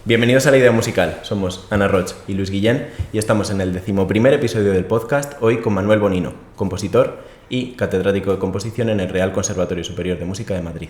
Bienvenidos a La Idea Musical. Somos Ana Roch y Luis Guillén y estamos en el 11º episodio del podcast, hoy con Manuel Bonino, compositor y catedrático de composición en el Real Conservatorio Superior de Música de Madrid.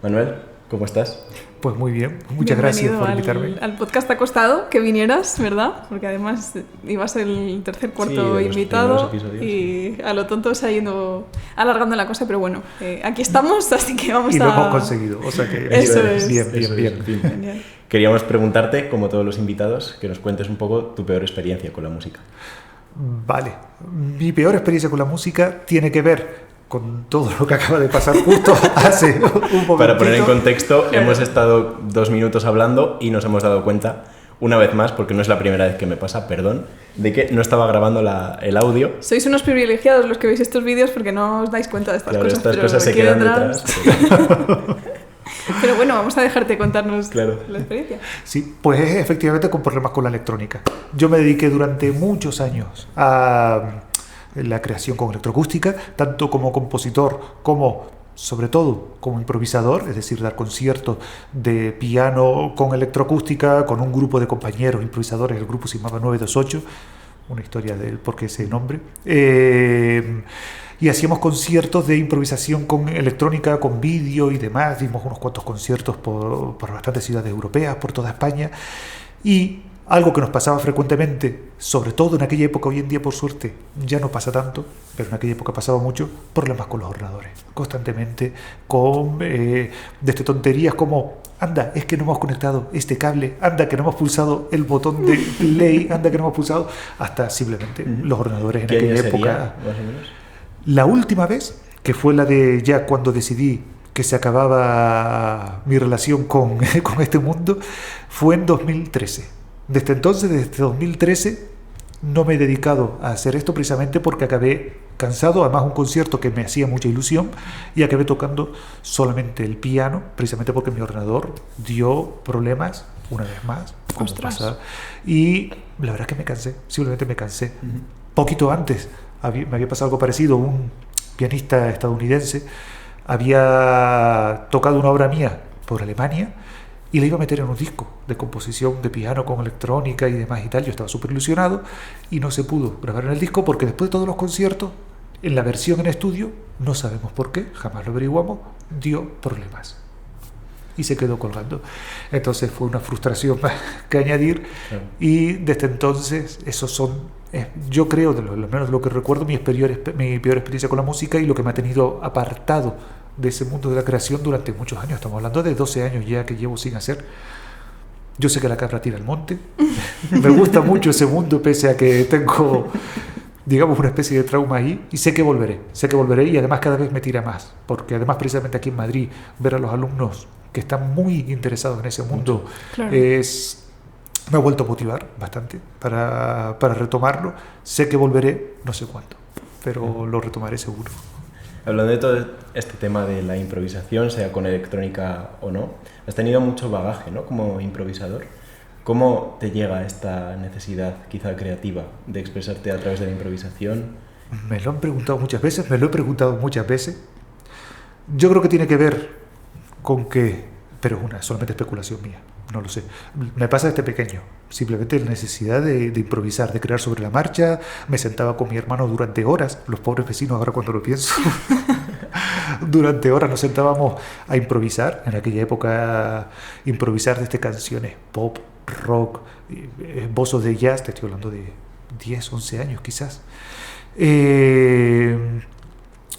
Manuel, ¿cómo estás? Pues muy bien, muchas gracias por invitarme. Al podcast ha costado que vinieras, ¿verdad? Porque además ibas el tercer, cuarto invitado y a lo tonto se ha ido alargando la cosa, pero bueno, aquí estamos, así que vamos y lo hemos conseguido, o sea que eso es. Bien. Genial. Queríamos preguntarte, como todos los invitados, que nos cuentes un poco tu peor experiencia con la música. Vale, mi peor experiencia con la música tiene que ver con todo lo que acaba de pasar justo hace un momentito. Para poner en contexto, hemos estado 2 minutos hablando y nos hemos dado cuenta, una vez más, porque no es la primera vez que me pasa, perdón, de que no estaba grabando el audio. Sois unos privilegiados los que veis estos vídeos porque no os dais cuenta de estas cosas. Estas cosas se quedan detrás. Pero bueno, vamos a dejarte contarnos la experiencia. Sí, pues es efectivamente con problemas con la electrónica. Yo me dediqué durante muchos años a la creación con electroacústica, tanto como compositor como, sobre todo, como improvisador, es decir, dar conciertos de piano con electroacústica con un grupo de compañeros improvisadores. El grupo se llamaba 928, una historia del por qué ese nombre. Y hacíamos conciertos de improvisación con electrónica, con vídeo y demás. Dimos unos cuantos conciertos por bastantes ciudades europeas, por toda España. Y algo que nos pasaba frecuentemente, sobre todo en aquella época, hoy en día por suerte ya no pasa tanto, pero en aquella época pasaba mucho, problemas con los ordenadores. Constantemente con tonterías como: anda, es que no hemos conectado este cable, anda, que no hemos pulsado el botón de play, anda, que no hemos pulsado, hasta simplemente los ordenadores en aquella época. Más o menos? La última vez, que fue la de ya cuando decidí que se acababa mi relación con este mundo, fue en 2013. Desde entonces, desde 2013, no me he dedicado a hacer esto precisamente porque acabé cansado, además un concierto que me hacía mucha ilusión, y acabé tocando solamente el piano, precisamente porque mi ordenador dio problemas una vez más. Y la verdad es que me cansé, simplemente me cansé. Poquito antes me había pasado algo parecido. Un pianista estadounidense había tocado una obra mía por Alemania y la iba a meter en un disco de composición de piano con electrónica y demás y tal. Yo estaba súper ilusionado y no se pudo grabar en el disco porque después de todos los conciertos, en la versión en estudio, no sabemos por qué, jamás lo averiguamos, dio problemas y se quedó colgando. Entonces fue una frustración más que añadir. Y desde entonces esos son, yo creo, de lo menos lo que recuerdo, mi peor experiencia con la música y lo que me ha tenido apartado de ese mundo de la creación durante muchos años. Estamos hablando de 12 años ya que llevo sin hacer. Yo sé que la cabra tira al monte. Me gusta mucho ese mundo, pese a que tengo, digamos, una especie de trauma ahí, y sé que volveré y además cada vez me tira más, porque además precisamente aquí en Madrid ver a los alumnos que están muy interesados en ese mundo me ha vuelto a motivar bastante para retomarlo. Sé que volveré, no sé cuándo, pero lo retomaré seguro. Hablando de todo este tema de la improvisación, sea con electrónica o no, has tenido mucho bagaje, ¿no?, como improvisador. ¿Cómo te llega esta necesidad, quizá creativa, de expresarte a través de la improvisación? Me lo han preguntado muchas veces, me lo he preguntado muchas veces. Yo creo que tiene que ver con que, pero es solamente especulación mía, no lo sé. Me pasa desde pequeño, simplemente la necesidad de improvisar, de crear sobre la marcha. Me sentaba con mi hermano durante horas, los pobres vecinos ahora cuando lo pienso. Durante horas nos sentábamos a improvisar, en aquella época improvisar desde canciones pop, rock, bozos de jazz, te estoy hablando de 10, 11 años quizás.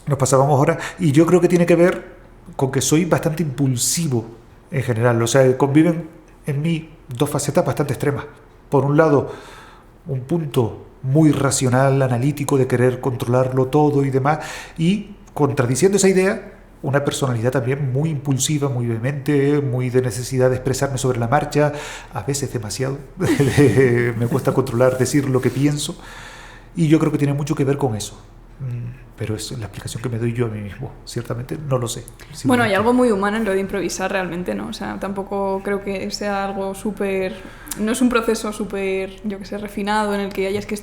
Nos pasábamos horas y yo creo que tiene que ver con que soy bastante impulsivo en general. O sea, conviven en mí dos facetas bastante extremas. Por un lado, un punto muy racional, analítico, de querer controlarlo todo y demás, y contradiciendo esa idea, una personalidad también muy impulsiva, muy vehemente, muy de necesidad de expresarme sobre la marcha, a veces demasiado. Me cuesta controlar, decir lo que pienso, y yo creo que tiene mucho que ver con eso. Pero es la explicación que me doy yo a mí mismo. Ciertamente no lo sé. Bueno, hay algo muy humano en lo de improvisar realmente, ¿no? O sea, tampoco creo que sea algo súper... No es un proceso súper, yo que sé, refinado en el que haya que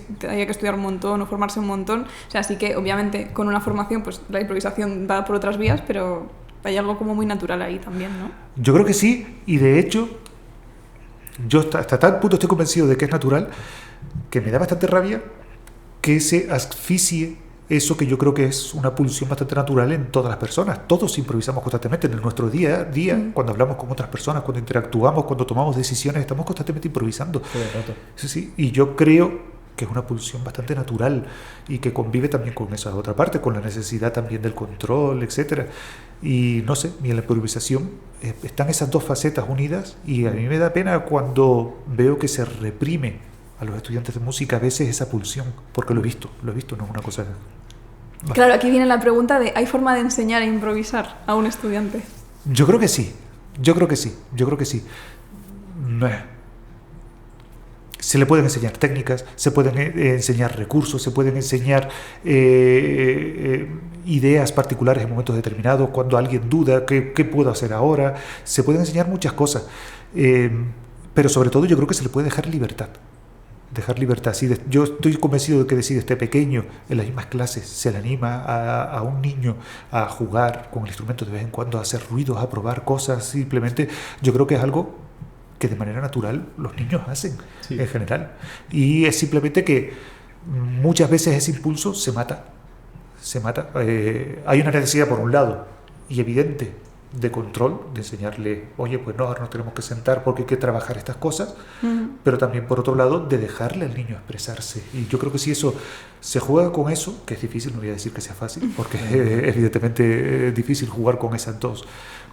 estudiar un montón o formarse un montón. O sea, sí que obviamente con una formación pues la improvisación va por otras vías, pero hay algo como muy natural ahí también, ¿no? Yo creo que sí, y de hecho, yo hasta tal punto estoy convencido de que es natural, que me da bastante rabia que se asfixie eso que yo creo que es una pulsión bastante natural en todas las personas. Todos improvisamos constantemente en nuestro día a día, cuando hablamos con otras personas, cuando interactuamos, cuando tomamos decisiones, estamos constantemente improvisando. Sí, sí. Y yo creo que es una pulsión bastante natural y que convive también con esa otra parte, con la necesidad también del control, etcétera. Y no sé, y en la improvisación están esas dos facetas unidas, y a mí me da pena cuando veo que se reprime a los estudiantes de música a veces esa pulsión, porque lo he visto, no es una cosa... Claro, aquí viene la pregunta de ¿hay forma de enseñar a improvisar a un estudiante? Yo creo que sí. Se le pueden enseñar técnicas, se pueden enseñar recursos, se pueden enseñar ideas particulares en momentos determinados, cuando alguien duda, ¿qué puedo hacer ahora? Se pueden enseñar muchas cosas, pero sobre todo yo creo que se le puede dejar libertad. Yo estoy convencido de que si desde pequeño, en las mismas clases, se le anima a un niño a jugar con el instrumento de vez en cuando, a hacer ruidos, a probar cosas, simplemente, yo creo que es algo que de manera natural los niños hacen, en general. Y es simplemente que muchas veces ese impulso se mata. Hay una necesidad, por un lado, y evidente, de control, de enseñarle, oye, pues no, ahora nos tenemos que sentar porque hay que trabajar estas cosas, pero también por otro lado de dejarle al niño expresarse. Y yo creo que si eso se juega con eso, que es difícil, no voy a decir que sea fácil, porque es evidentemente difícil jugar con esas dos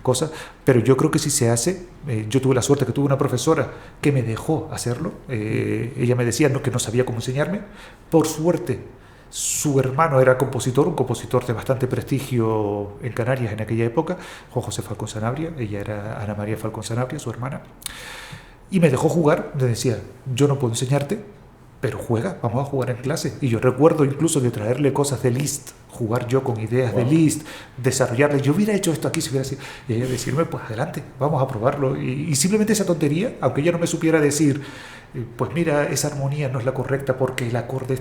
cosas, pero yo creo que si se hace, yo tuve la suerte que tuve una profesora que me dejó hacerlo, ella me decía que no sabía cómo enseñarme, por suerte. Su hermano era un compositor de bastante prestigio en Canarias en aquella época, Juan José Falcón Sanabria, ella era Ana María Falcón Sanabria, su hermana, y me dejó jugar. Me decía, yo no puedo enseñarte, pero juega, vamos a jugar en clase. Y yo recuerdo incluso de traerle cosas de Liszt, jugar yo con ideas de Liszt, desarrollarle, yo hubiera hecho esto aquí si hubiera sido, y ella decirme, pues adelante, vamos a probarlo. Y simplemente esa tontería, aunque ella no me supiera decir, pues mira, esa armonía no es la correcta porque el acorde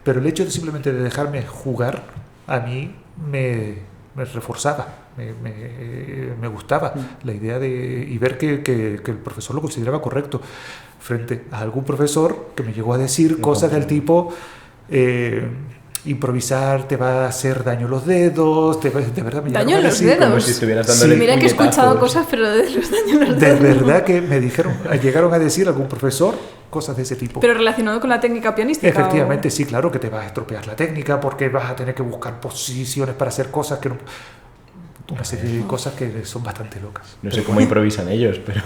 pero el hecho de simplemente de dejarme jugar a mí me reforzaba, me gustaba la idea y ver que el profesor lo consideraba correcto frente a algún profesor que me llegó a decir cosas del tipo improvisar te va a hacer daño los dedos, de verdad me daño los decir, dedos, como si estuvieras dándole mira que he escuchado cosas, pero de los daños los dedos de verdad que me llegaron a decir algún profesor cosas de ese tipo. Pero relacionado con la técnica pianística. Efectivamente, sí, claro que te vas a estropear la técnica porque vas a tener que buscar posiciones para hacer cosas que no... Una serie de cosas que son bastante locas. No sé cómo improvisan ellos, pero...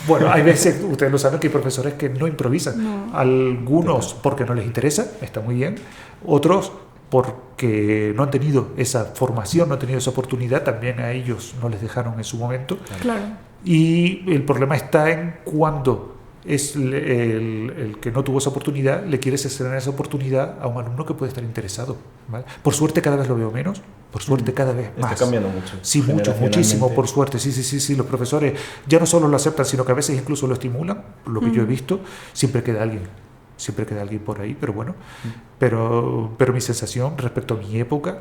Bueno, hay veces, ustedes lo saben, que hay profesores que no improvisan. Algunos porque no les interesa, está muy bien. Otros porque no han tenido esa formación, no han tenido esa oportunidad, también a ellos no les dejaron en su momento. Claro. Y el problema está en cuando es el que no tuvo esa oportunidad, le quiere ceder esa oportunidad a un alumno que puede estar interesado, ¿vale? Por suerte cada vez lo veo menos, por suerte cada vez más. Está cambiando mucho. Sí, muchísimo, por suerte. Sí, los profesores ya no solo lo aceptan, sino que a veces incluso lo estimulan, lo que yo he visto. Siempre queda alguien por ahí, pero bueno. Pero mi sensación respecto a mi época,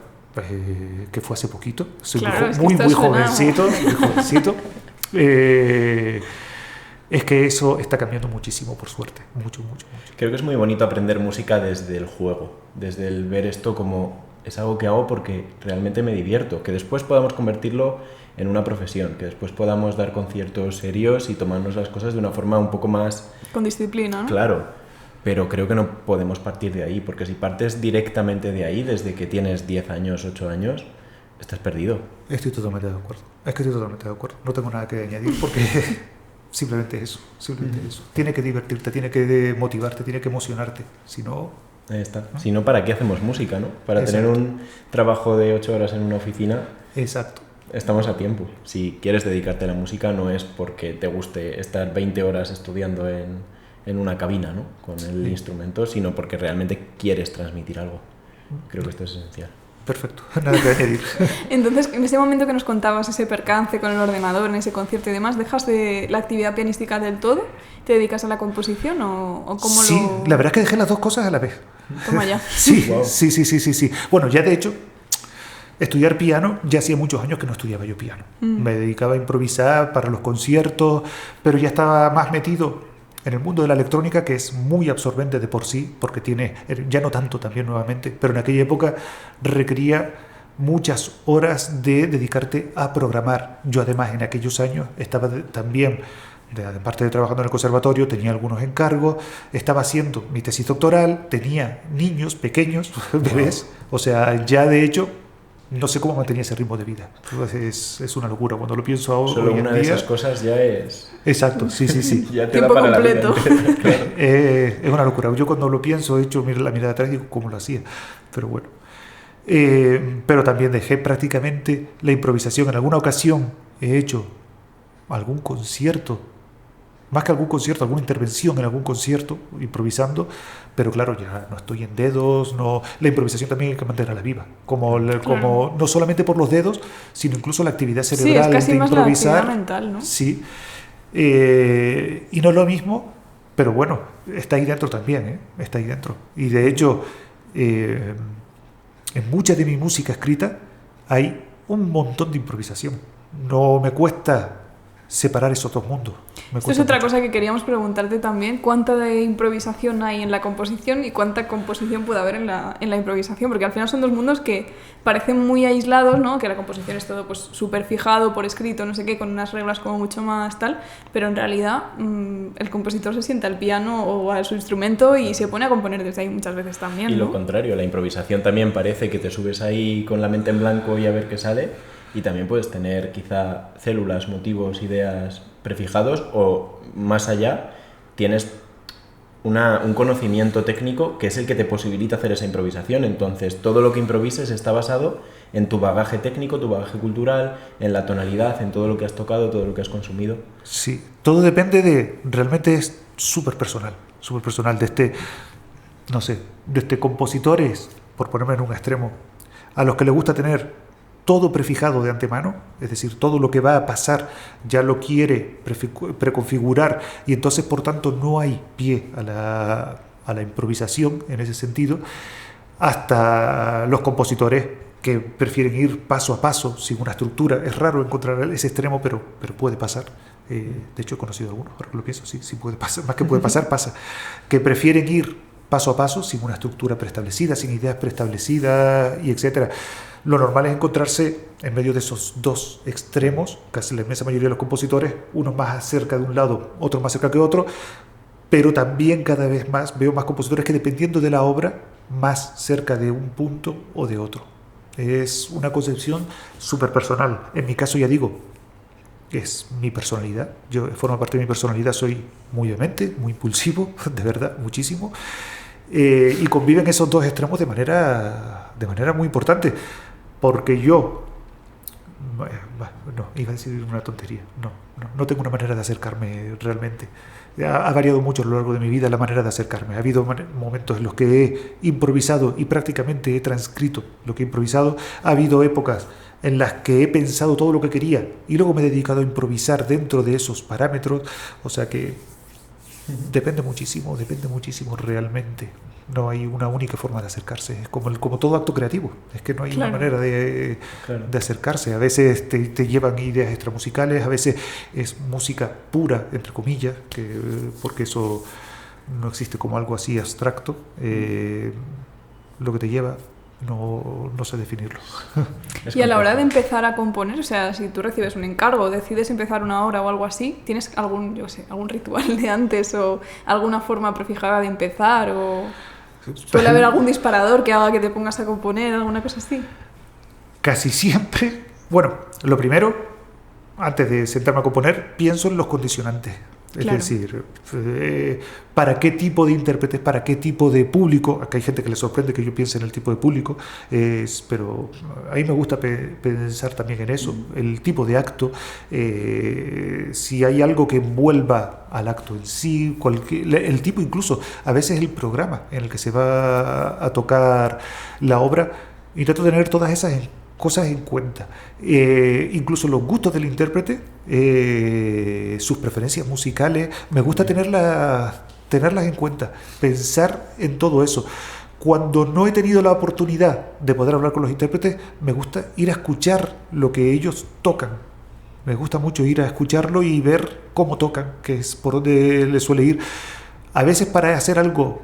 que fue hace poquito, soy muy jovencito, es que eso está cambiando muchísimo, por suerte, mucho. Creo que es muy bonito aprender música desde el juego, desde el ver esto como es algo que hago porque realmente me divierto, que después podamos convertirlo en una profesión, que después podamos dar conciertos serios y tomarnos las cosas de una forma un poco más... Con disciplina, ¿no? Claro, pero creo que no podemos partir de ahí, porque si partes directamente de ahí, desde que tienes 10 años, 8 años, estás perdido. Estoy totalmente de acuerdo. No tengo nada que añadir porque... Simplemente eso. Tiene que divertirte, tiene que motivarte, tiene que emocionarte. Si no... Ahí está. Si no, ¿para qué hacemos música, no? Para tener un trabajo de 8 horas en una oficina. Exacto. Estamos a tiempo. Si quieres dedicarte a la música, no es porque te guste estar 20 horas estudiando en una cabina, ¿no? Con el instrumento, sino porque realmente quieres transmitir algo. Creo que esto es esencial. Perfecto, nada que añadir. Entonces, en ese momento que nos contabas ese percance con el ordenador, en ese concierto y demás, ¿dejas de la actividad pianística del todo? ¿Te dedicas a la composición o cómo sí, la verdad es que dejé las dos cosas a la vez. Toma ya. Sí. Bueno, ya de hecho, estudiar piano, ya hacía muchos años que no estudiaba yo piano. Me dedicaba a improvisar para los conciertos, pero ya estaba más metido en el mundo de la electrónica, que es muy absorbente de por sí, porque tiene, ya no tanto también nuevamente, pero en aquella época requería muchas horas de dedicarte a programar. Yo además en aquellos años estaba también, aparte de trabajando en el conservatorio, tenía algunos encargos, estaba haciendo mi tesis doctoral, tenía niños pequeños, bebés, o sea, ya de hecho no sé cómo mantenía ese ritmo de vida. Es una locura cuando lo pienso ahora. Solo una de esas cosas ya es... Exacto, sí. Ya te da para completo. La vida. Claro. Es una locura. Yo cuando lo pienso he hecho la mirada atrás y digo cómo lo hacía, pero bueno. Pero también dejé prácticamente la improvisación. En alguna ocasión he hecho algún concierto, más que algún concierto, alguna intervención en algún concierto, improvisando, pero claro, ya no estoy en dedos, no, la improvisación también hay que mantenerla viva, como no solamente por los dedos, sino incluso la actividad cerebral, sí, es casi de más improvisar. la actividad mental, ¿no? Sí, y no es lo mismo, pero bueno, está ahí dentro también, está ahí dentro. Y de hecho, en mucha de mi música escrita hay un montón de improvisación. No me cuesta separar esos dos mundos. Esto es otra cosa que queríamos preguntarte también. ¿Cuánta de improvisación hay en la composición y cuánta composición puede haber en la improvisación? Porque al final son dos mundos que parecen muy aislados, ¿no? Que la composición es todo pues súper fijado, por escrito, no sé qué, con unas reglas como mucho más tal, pero en realidad el compositor se sienta al piano o a su instrumento y se pone a componer desde ahí muchas veces también, Y ¿no? lo contrario, la improvisación también parece que te subes ahí con la mente en blanco y a ver qué sale. Y también puedes tener quizá células, motivos, ideas prefijados o más allá tienes un conocimiento técnico que es el que te posibilita hacer esa improvisación. Entonces todo lo que improvises está basado en tu bagaje técnico, tu bagaje cultural, en la tonalidad, en todo lo que has tocado, todo lo que has consumido. Sí, todo depende realmente es súper personal desde compositores, por ponerme en un extremo, a los que les gusta tener todo prefijado de antemano, es decir, todo lo que va a pasar ya lo quiere preconfigurar y entonces por tanto no hay pie a la improvisación en ese sentido, hasta los compositores que prefieren ir paso a paso sin una estructura. Es raro encontrar ese extremo, pero puede pasar. De hecho he conocido algunos, ahora que lo pienso, sí puede pasar, más que puede pasar, pasa, que prefieren ir paso a paso sin una estructura preestablecida, sin ideas preestablecidas y etcétera. Lo normal es encontrarse en medio de esos dos extremos, casi la inmensa mayoría de los compositores, unos más cerca de un lado, otros más cerca que otro, pero también cada vez más veo más compositores que dependiendo de la obra, más cerca de un punto o de otro. Es una concepción súper personal. En mi caso ya digo, es mi personalidad, yo forma parte de mi personalidad, soy muy vehemente, muy impulsivo, de verdad, muchísimo, y conviven esos dos extremos de manera muy importante. Porque yo, no, iba a decir una tontería, no tengo una manera de acercarme realmente. Ha variado mucho a lo largo de mi vida la manera de acercarme. Ha habido momentos en los que he improvisado y prácticamente he transcrito lo que he improvisado. Ha habido épocas en las que he pensado todo lo que quería y luego me he dedicado a improvisar dentro de esos parámetros. O sea que depende muchísimo realmente. No hay una única forma de acercarse. Es como todo acto creativo. Es que no hay una manera de acercarse. A veces te llevan ideas extramusicales, a veces es música pura, entre comillas, porque eso no existe como algo así abstracto. Lo que te lleva, no sé definirlo. Y a la hora de empezar a componer, o sea, si tú recibes un encargo, decides empezar una obra o algo así, ¿tienes algún ritual de antes o alguna forma prefijada de empezar? ¿O suele haber algún disparador que haga que te pongas a componer, alguna cosa así? Casi siempre, bueno, lo primero, antes de sentarme a componer, pienso en los condicionantes. Es decir, ¿para qué tipo de intérpretes, para qué tipo de público? Acá hay gente que le sorprende que yo piense en el tipo de público, pero a mí me gusta pensar también en eso, el tipo de acto, si hay algo que envuelva al acto en sí, el tipo incluso, a veces el programa en el que se va a tocar la obra, intento tener todas esas cosas en cuenta, incluso los gustos del intérprete, sus preferencias musicales, me gusta tenerlas en cuenta, pensar en todo eso. Cuando no he tenido la oportunidad de poder hablar con los intérpretes, me gusta ir a escuchar lo que ellos tocan. Me gusta mucho ir a escucharlo y ver cómo tocan, que es por donde les suele ir. A veces para hacer algo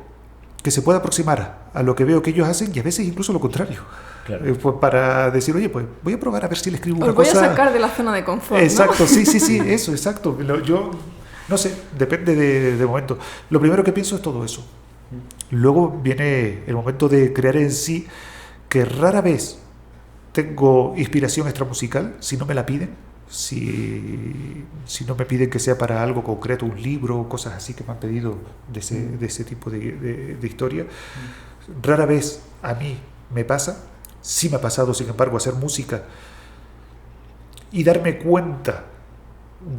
que se pueda aproximar a lo que veo que ellos hacen, y a veces incluso lo contrario. Claro. Pues para decir, oye, pues voy a probar a ver si le escribo una Os voy cosa. a sacar de la zona de confort, Exacto, ¿no? sí, eso, exacto. Yo, no sé, depende de momento. Lo primero que pienso es todo eso. Luego viene el momento de crear en sí, que rara vez tengo inspiración extramusical, si no me la piden. Si no me piden que sea para algo concreto, un libro, cosas así que me han pedido de ese tipo de historia. Rara vez a mí me pasa. Sí me ha pasado, sin embargo, hacer música y darme cuenta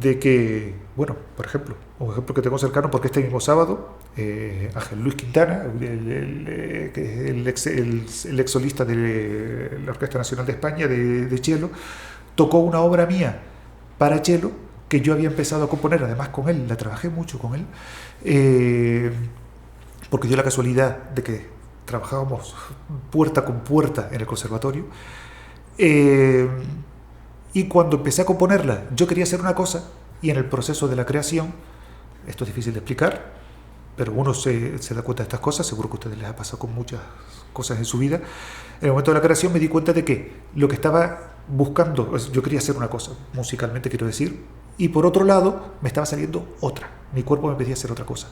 de que, bueno, por ejemplo, un ejemplo que tengo cercano, porque este mismo sábado, Ángel Luis Quintana, el ex solista de la Orquesta Nacional de España de cello, tocó una obra mía para cello que yo había empezado a componer, además con él, la trabajé mucho con él, porque dio la casualidad de que trabajábamos puerta con puerta en el conservatorio, y cuando empecé a componerla yo quería hacer una cosa, y en el proceso de la creación, esto es difícil de explicar, pero uno se da cuenta de estas cosas, seguro que a ustedes les ha pasado con muchas cosas en su vida. En el momento de la creación me di cuenta de que lo que estaba buscando, yo quería hacer una cosa, musicalmente quiero decir, y por otro lado me estaba saliendo otra, mi cuerpo me pedía hacer otra cosa.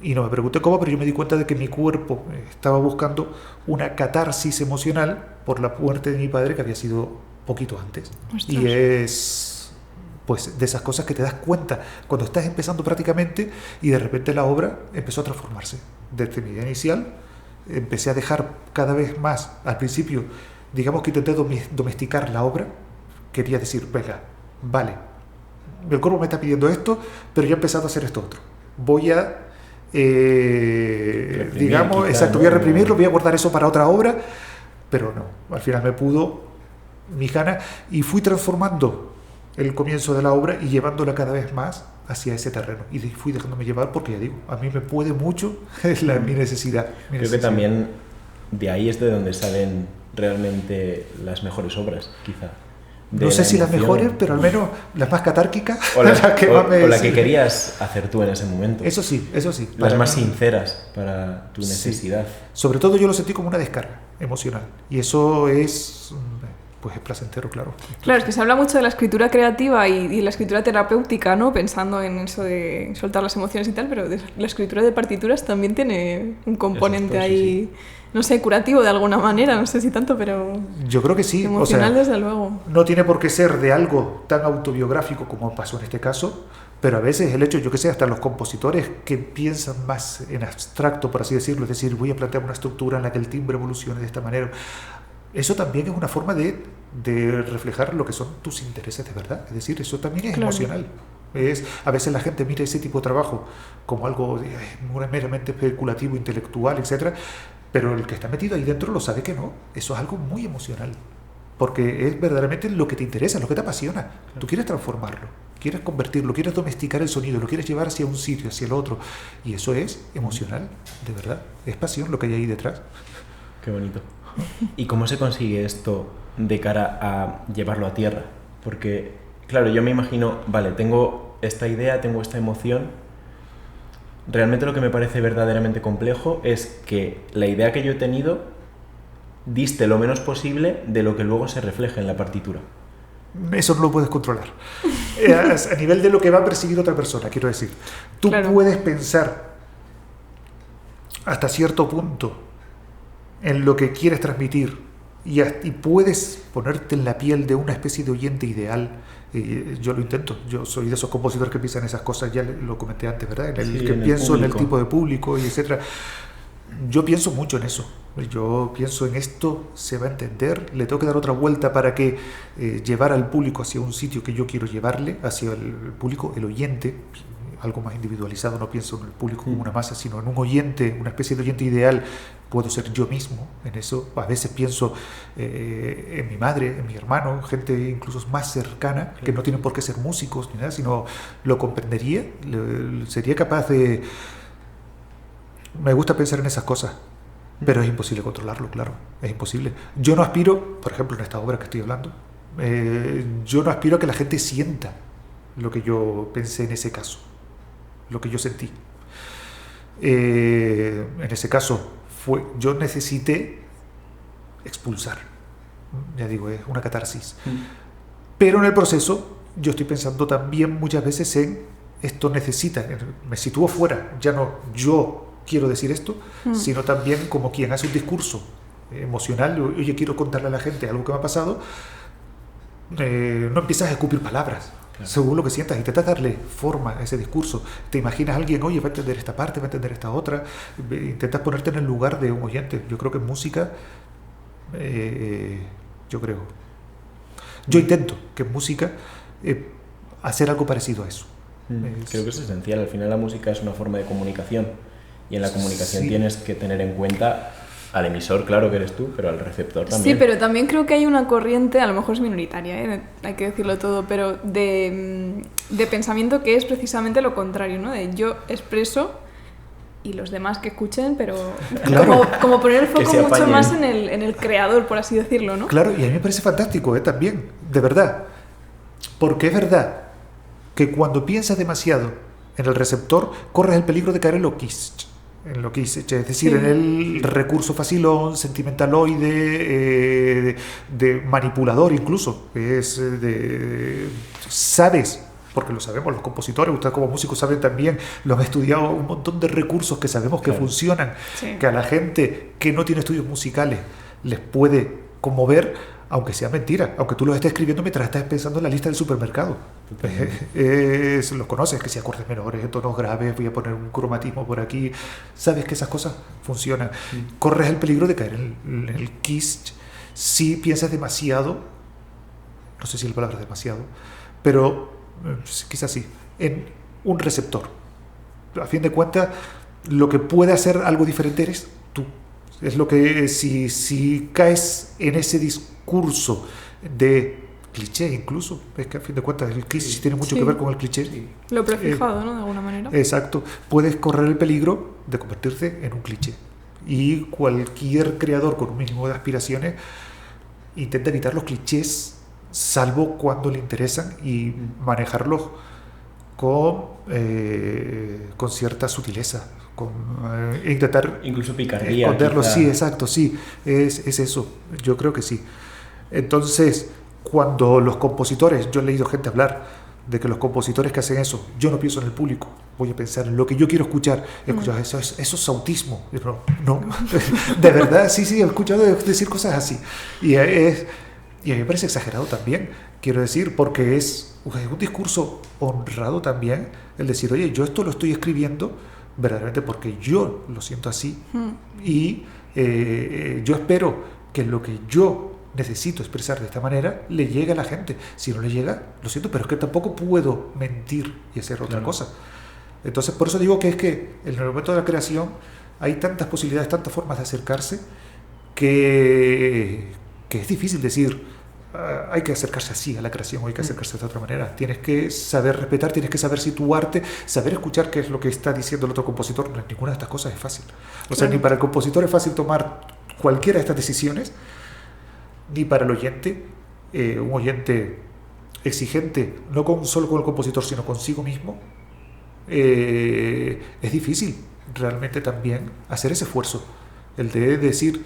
Y no me pregunté cómo, pero yo me di cuenta de que mi cuerpo estaba buscando una catarsis emocional por la muerte de mi padre, que había sido poquito antes. Ostras. Y es, pues, de esas cosas que te das cuenta cuando estás empezando prácticamente, y de repente la obra empezó a transformarse. Desde mi idea inicial, empecé a dejar cada vez más, al principio, digamos que intenté domesticar la obra. Quería decir, venga, vale, el cuerpo me está pidiendo esto, pero ya he empezado a hacer esto otro. Voy a digamos, quizá, exacto, ¿no? voy a reprimirlo, voy a guardar eso para otra obra, pero no, al final me pudo mi gana, y fui transformando el comienzo de la obra y llevándola cada vez más hacia ese terreno, y fui dejándome llevar, porque ya digo, a mí me puede mucho mi necesidad. Creo que también de ahí es de donde salen realmente las mejores obras, quizá. No sé si las mejores, pero al menos las más catárquicas, o las que más me... o la que querías hacer tú en ese momento. Eso sí. Las más sinceras para tu necesidad. Sí. Sobre todo yo lo sentí como una descarga emocional, y eso es, pues, es placentero, claro. Claro, es que se habla mucho de la escritura creativa y la escritura terapéutica, ¿no? Pensando en eso de soltar las emociones y tal, pero la escritura de partituras también tiene un componente Exacto, ahí, no sé, curativo de alguna manera, no sé si tanto, pero yo creo que sí. emocional, desde luego. No tiene por qué ser de algo tan autobiográfico como pasó en este caso, pero a veces el hecho, yo que sé, hasta los compositores que piensan más en abstracto, por así decirlo, es decir, voy a plantear una estructura en la que el timbre evolucione de esta manera. Eso también es una forma de reflejar lo que son tus intereses de verdad. Es decir, eso también es emocional. A veces la gente mira ese tipo de trabajo como algo meramente especulativo, intelectual, etcétera, pero el que está metido ahí dentro lo sabe que no. Eso es algo muy emocional, porque es verdaderamente lo que te interesa, lo que te apasiona. Tú quieres transformarlo, quieres convertirlo, quieres domesticar el sonido, lo quieres llevar hacia un sitio, hacia el otro, y eso es emocional, de verdad. Es pasión lo que hay ahí detrás. Qué bonito. ¿Y cómo se consigue esto de cara a llevarlo a tierra? Porque, claro, yo me imagino, vale, tengo esta idea, tengo esta emoción. Realmente lo que me parece verdaderamente complejo es que la idea que yo he tenido diste lo menos posible de lo que luego se refleja en la partitura. Eso no lo puedes controlar. A nivel de lo que va a percibir otra persona, quiero decir. Tú Claro. puedes pensar hasta cierto punto en lo que quieres transmitir, y puedes ponerte en la piel de una especie de oyente ideal. Yo lo intento, yo soy de esos compositores que piensan esas cosas, ya lo comenté antes, ¿verdad? Pienso en el tipo de público y etcétera. Yo pienso mucho en eso. Yo pienso en esto, se va a entender, le tengo que dar otra vuelta para que llevar al público hacia un sitio que yo quiero llevarle, hacia el público, el oyente, algo más individualizado. No pienso en el público como una masa, sino en un oyente, una especie de oyente ideal. Puedo ser yo mismo en eso. A veces pienso en mi madre, en mi hermano, gente incluso más cercana, que no tienen por qué ser músicos ni nada, sino lo comprendería, sería capaz de... Me gusta pensar en esas cosas. pero es imposible controlarlo, claro, es imposible. Yo no aspiro, por ejemplo, en esta obra que estoy hablando, yo no aspiro a que la gente sienta lo que yo pensé en ese caso, lo que yo sentí. En ese caso, yo necesité expulsar, ya digo, es una catarsis. Pero en el proceso, yo estoy pensando también muchas veces en esto necesita, me sitúo fuera, ya no yo quiero decir esto, sino también como quien hace un discurso emocional, oye, quiero contarle a la gente algo que me ha pasado, no empiezas a escupir palabras, claro, según lo que sientas, intentas darle forma a ese discurso, te imaginas a alguien, oye, va a entender esta parte, va a entender esta otra, intentas ponerte en el lugar de un oyente. Yo creo que en música, yo intento que en música hacer algo parecido a eso. Creo que es esencial, al final la música es una forma de comunicación y en la comunicación sí, tienes que tener en cuenta al emisor, claro que eres tú, pero al receptor también. Sí, pero también creo que hay una corriente, a lo mejor es minoritaria, hay que decirlo todo, pero de pensamiento que es precisamente lo contrario, ¿no? De yo expreso y los demás que escuchen, pero claro, como poner el foco mucho apañen más en el creador, por así decirlo, ¿no? Claro, y a mí me parece fantástico, también, de verdad, porque es verdad que cuando piensas demasiado en el receptor, corres el peligro de caer en lo kitsch, es decir, en el recurso facilón, sentimentaloide, de manipulador incluso, sabes, porque lo sabemos los compositores, ustedes como músicos saben también, lo han estudiado, un montón de recursos que sabemos que funcionan, que a la gente que no tiene estudios musicales les puede conmover, aunque sea mentira, aunque tú los estés escribiendo mientras estás pensando en la lista del supermercado. Los conoces, que si acordes menores, tonos graves, voy a poner un cromatismo por aquí, sabes que esas cosas funcionan. Corres el peligro de caer en el kitsch si piensas demasiado, no sé si la palabra es demasiado, pero quizás sí, en un receptor. A fin de cuentas, lo que puede hacer algo diferente eres tú. Es lo que si caes en ese discurso de cliché, incluso, es que a fin de cuentas el cliché tiene mucho que ver con el cliché. Lo prefijado, ¿no? De alguna manera. Exacto. Puedes correr el peligro de convertirte en un cliché. Y cualquier creador con un mínimo de aspiraciones intenta evitar los clichés, salvo cuando le interesan, y manejarlos con cierta sutileza, intentar incluso picardía, esconderlos. Sí, exacto, sí, es eso, yo creo que sí. Entonces, cuando los compositores, yo he leído gente hablar de que los compositores que hacen eso, yo no pienso en el público, voy a pensar en lo que yo quiero escuchar. Eso es autismo. No, de verdad, sí, he escuchado decir cosas así, y a mí me parece exagerado también, quiero decir, porque es un discurso honrado también el decir, oye, yo esto lo estoy escribiendo verdaderamente porque yo lo siento así, y yo espero que lo que yo necesito expresar de esta manera le llegue a la gente. Si no le llega, lo siento, pero es que tampoco puedo mentir y hacer otra cosa. Entonces, por eso digo que es que en el momento de la creación hay tantas posibilidades, tantas formas de acercarse, que es difícil decir hay que acercarse así a la creación o hay que acercarse de otra manera. Tienes que saber respetar, tienes que saber situarte, saber escuchar qué es lo que está diciendo el otro compositor. Ninguna de estas cosas es fácil. O sea, ni para el compositor es fácil tomar cualquiera de estas decisiones, ni para el oyente, un oyente exigente, no solo con el compositor, sino consigo mismo. Es difícil realmente también hacer ese esfuerzo, el de decir,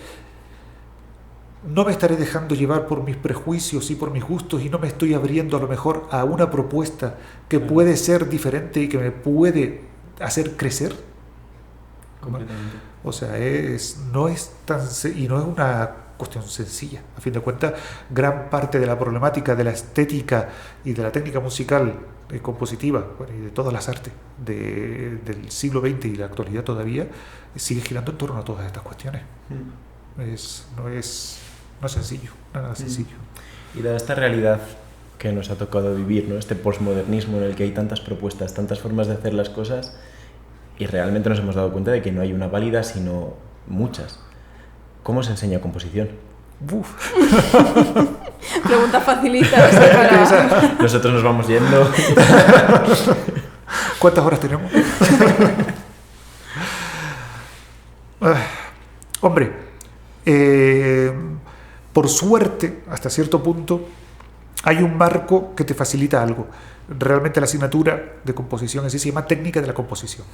no me estaré dejando llevar por mis prejuicios y por mis gustos, y no me estoy abriendo a lo mejor a una propuesta que puede ser diferente y que me puede hacer crecer. Completamente. O sea, no es una cuestión sencilla. A fin de cuentas, gran parte de la problemática de la estética y de la técnica musical compositiva, y de todas las artes del siglo XX y la actualidad todavía, sigue girando en torno a todas estas cuestiones. No es sencillo, nada sencillo. Y dada esta realidad que nos ha tocado vivir, ¿no? Este postmodernismo en el que hay tantas propuestas, tantas formas de hacer las cosas, y realmente nos hemos dado cuenta de que no hay una válida, sino muchas. ¿Cómo se enseña composición? Pregunta facilita. Nosotros nos vamos yendo. ¿Cuántas horas tenemos? Hombre, por suerte, hasta cierto punto, hay un marco que te facilita algo. Realmente la asignatura de composición así se llama técnica de la composición.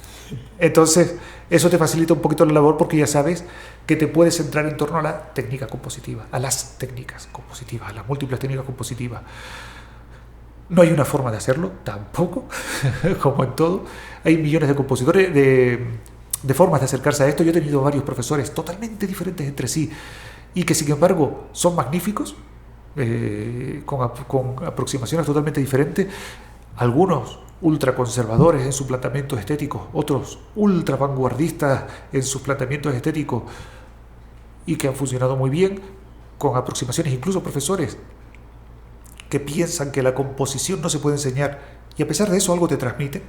Entonces, eso te facilita un poquito la labor porque ya sabes que te puedes centrar en torno a la técnica compositiva, a las técnicas compositivas, a las múltiples técnicas compositivas. No hay una forma de hacerlo, tampoco, como en todo. Hay millones de compositores, de formas de acercarse a esto. Yo he tenido varios profesores totalmente diferentes entre sí y que sin embargo son magníficos, con aproximaciones totalmente diferentes, algunos ultra conservadores en sus planteamientos estéticos, otros ultra vanguardistas en sus planteamientos estéticos y que han funcionado muy bien, con aproximaciones, incluso profesores que piensan que la composición no se puede enseñar y a pesar de eso algo te transmite.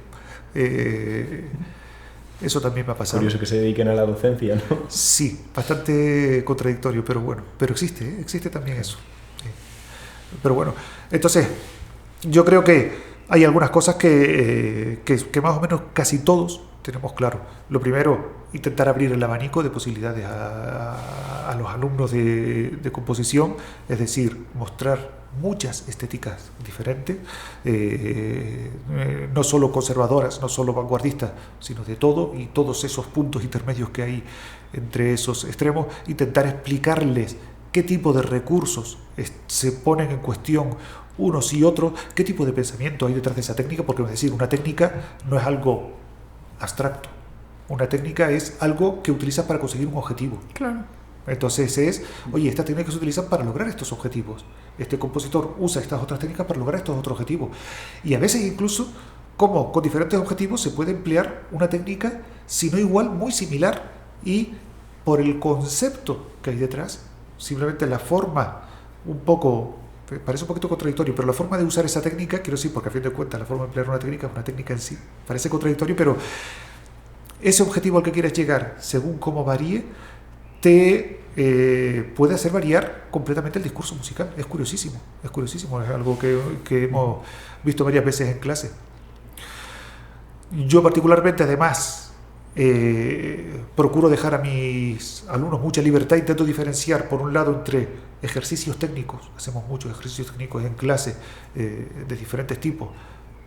Eso también me ha pasado. Curioso que se dediquen a la docencia, ¿no? Sí, bastante contradictorio, pero bueno, pero existe también eso. Pero bueno, entonces yo creo que hay algunas cosas que más o menos casi todos tenemos claro. Lo primero, intentar abrir el abanico de posibilidades a los alumnos de composición, es decir, mostrar muchas estéticas diferentes, no solo conservadoras, no solo vanguardistas, sino de todo y todos esos puntos intermedios que hay entre esos extremos, intentar explicarles qué tipo de recursos se ponen en cuestión unos y otros, qué tipo de pensamiento hay detrás de esa técnica, porque es decir, una técnica no es algo abstracto, una técnica es algo que utilizas para conseguir un objetivo. Claro. Entonces oye, estas técnicas se utilizan para lograr estos objetivos. Este compositor usa estas otras técnicas para lograr estos otros objetivos. Y a veces incluso, como con diferentes objetivos, se puede emplear una técnica, si no igual, muy similar, y por el concepto que hay detrás, simplemente la forma un poco, parece un poquito contradictorio, pero la forma de usar esa técnica, quiero decir, porque a fin de cuentas la forma de emplear una técnica es una técnica en sí, parece contradictorio, pero ese objetivo al que quieres llegar, según cómo varíe, te puede hacer variar completamente el discurso musical. Es curiosísimo, es algo que hemos visto varias veces en clase. Yo particularmente, además, procuro dejar a mis alumnos mucha libertad, intento diferenciar por un lado entre ejercicios técnicos, hacemos muchos ejercicios técnicos en clase de diferentes tipos,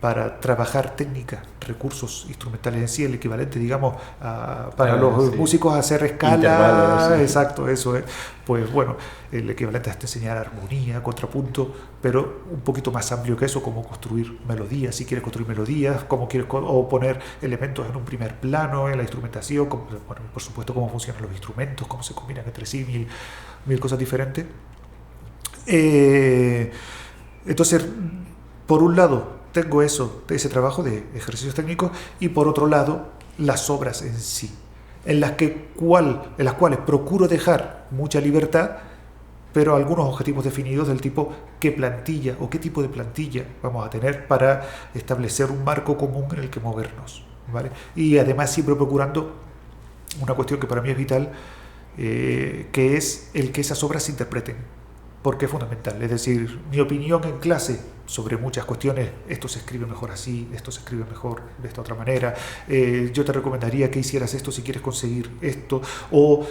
para trabajar técnica, recursos instrumentales en sí, el equivalente, digamos, para los sí. músicos hacer escala, sí. Exacto, eso es. Pues bueno, el equivalente es enseñar armonía, contrapunto, pero un poquito más amplio que eso, como construir melodías, si quieres construir melodías, cómo quieres o poner elementos en un primer plano, en la instrumentación, bueno, por supuesto, cómo funcionan los instrumentos, cómo se combinan entre sí, mil cosas diferentes. Entonces, por un lado, tengo ese trabajo de ejercicios técnicos y por otro lado las obras en sí, en las cuales procuro dejar mucha libertad, pero algunos objetivos definidos del tipo qué plantilla o qué tipo de plantilla vamos a tener para establecer un marco común en el que movernos, ¿vale? Y además siempre procurando una cuestión que para mí es vital, que es el que esas obras se interpreten, porque es fundamental. Es decir, mi opinión en clase sobre muchas cuestiones, esto se escribe mejor así, esto se escribe mejor de esta otra manera, yo te recomendaría que hicieras esto si quieres conseguir esto, o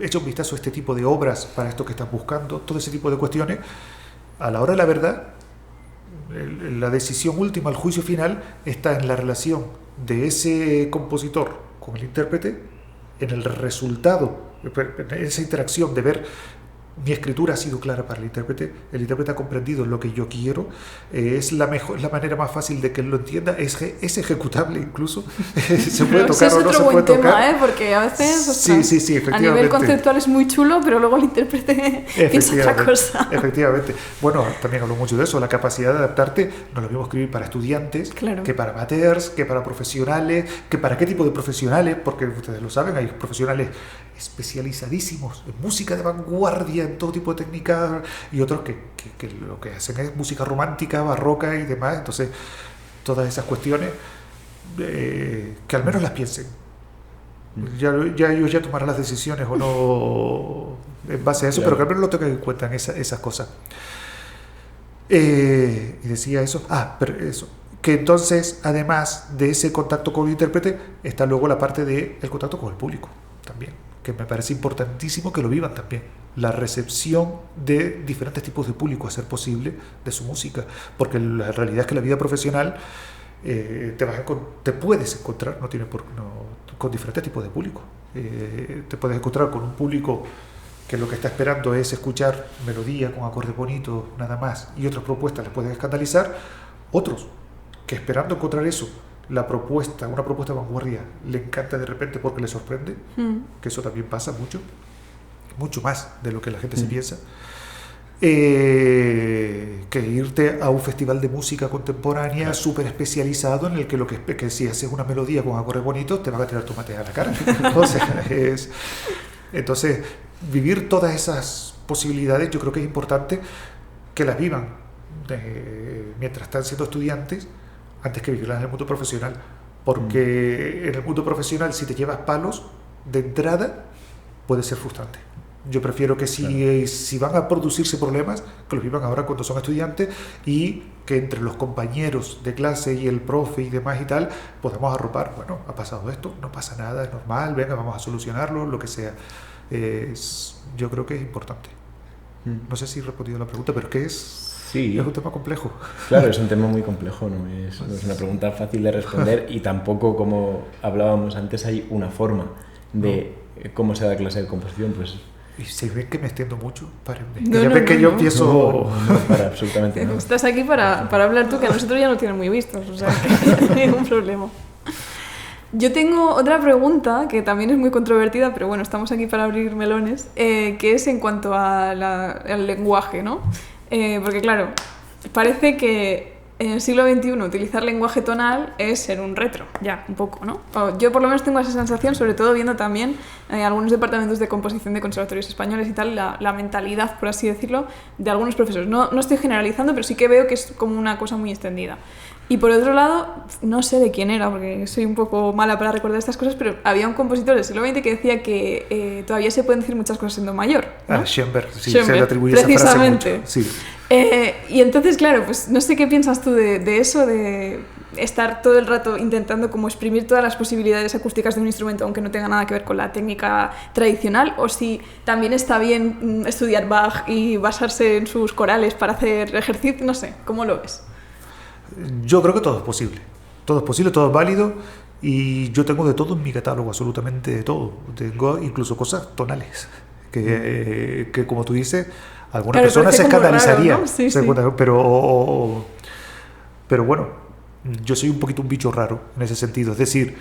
echa un vistazo a este tipo de obras para esto que estás buscando, todo ese tipo de cuestiones. A la hora de la verdad, la decisión última, el juicio final, está en la relación de ese compositor con el intérprete, en el resultado, en esa interacción de ver mi escritura ha sido clara para el intérprete ha comprendido lo que yo quiero, es la manera más fácil de que él lo entienda, es ejecutable incluso, se puede tocar o no se puede tocar. Tema, porque a veces sí, efectivamente. A nivel conceptual es muy chulo, pero luego el intérprete piensa otra cosa. Efectivamente. Bueno, también hablo mucho de eso, la capacidad de adaptarte, no lo mismo escribir para estudiantes, claro, que para amateurs, que para profesionales, que para qué tipo de profesionales, porque ustedes lo saben, hay profesionales especializadísimos en música de vanguardia, en todo tipo de técnicas, y otros que lo que hacen es música romántica, barroca y demás. Entonces, todas esas cuestiones, que al menos las piensen. Ya ellos ya tomarán las decisiones o no en base a eso, claro, pero que al menos lo tengan en cuenta en esas cosas. Y decía eso, que entonces, además de ese contacto con el intérprete, está luego la parte del contacto con el público también. que me parece importantísimo que lo vivan también. La recepción de diferentes tipos de público a ser posible de su música, porque la realidad es que la vida profesional te puedes encontrar, con diferentes tipos de público. Te puedes encontrar con un público que lo que está esperando es escuchar melodía con acordes bonitos, nada más, y otras propuestas les pueden escandalizar. Otros que esperando encontrar eso, una propuesta de vanguardia, le encanta de repente porque le sorprende, que eso también pasa mucho más de lo que la gente se piensa. Que irte a un festival de música contemporánea súper especializado en el que si haces una melodía con acordes bonitos te van a tirar tomates a la cara. Entonces, vivir todas esas posibilidades yo creo que es importante que las vivan mientras están siendo estudiantes antes que vivirlas en el mundo profesional, porque en el mundo profesional si te llevas palos de entrada puede ser frustrante. Yo prefiero que si van a producirse problemas, que los vivan ahora cuando son estudiantes y que entre los compañeros de clase y el profe y demás y tal, podamos arropar, bueno, ha pasado esto, no pasa nada, es normal, venga, vamos a solucionarlo, lo que sea. Yo creo que es importante. No sé si he respondido a la pregunta, pero es un tema complejo. Claro, es un tema muy complejo, no es una pregunta fácil de responder y tampoco, como hablábamos antes, hay una forma de cómo se da clase de composición, pues... Y si ven que me extiendo mucho, párenme. Yo empiezo... No, para absolutamente nada. Estás aquí para hablar tú, que a nosotros ya no tienen muy vistos, o sea, que no hay ningún problema. Yo tengo otra pregunta que también es muy controvertida, pero bueno, estamos aquí para abrir melones, que es en cuanto al lenguaje, ¿no? Porque claro, parece que en el siglo XXI utilizar lenguaje tonal es ser un retro, ya, un poco, ¿no? Yo por lo menos tengo esa sensación, sobre todo viendo también algunos departamentos de composición de conservatorios españoles y tal, la mentalidad, por así decirlo, de algunos profesores. No estoy generalizando, pero sí que veo que es como una cosa muy extendida. Y por otro lado, no sé de quién era, porque soy un poco mala para recordar estas cosas, pero había un compositor del siglo XX que decía que todavía se pueden decir muchas cosas siendo mayor, ¿no? Schoenberg, sí, se le atribuye esa frase mucho. Sí. Y entonces, claro, pues no sé qué piensas tú de eso, de estar todo el rato intentando como exprimir todas las posibilidades acústicas de un instrumento, aunque no tenga nada que ver con la técnica tradicional, o si también está bien estudiar Bach y basarse en sus corales para hacer ejercicio, no sé, ¿cómo lo ves? Yo creo que todo es posible, todo es válido y yo tengo de todo en mi catálogo, absolutamente de todo. Tengo incluso cosas tonales, que como tú dices, algunas personas se escandalizarían, ¿no? Sí. Pero bueno, yo soy un poquito un bicho raro en ese sentido, es decir,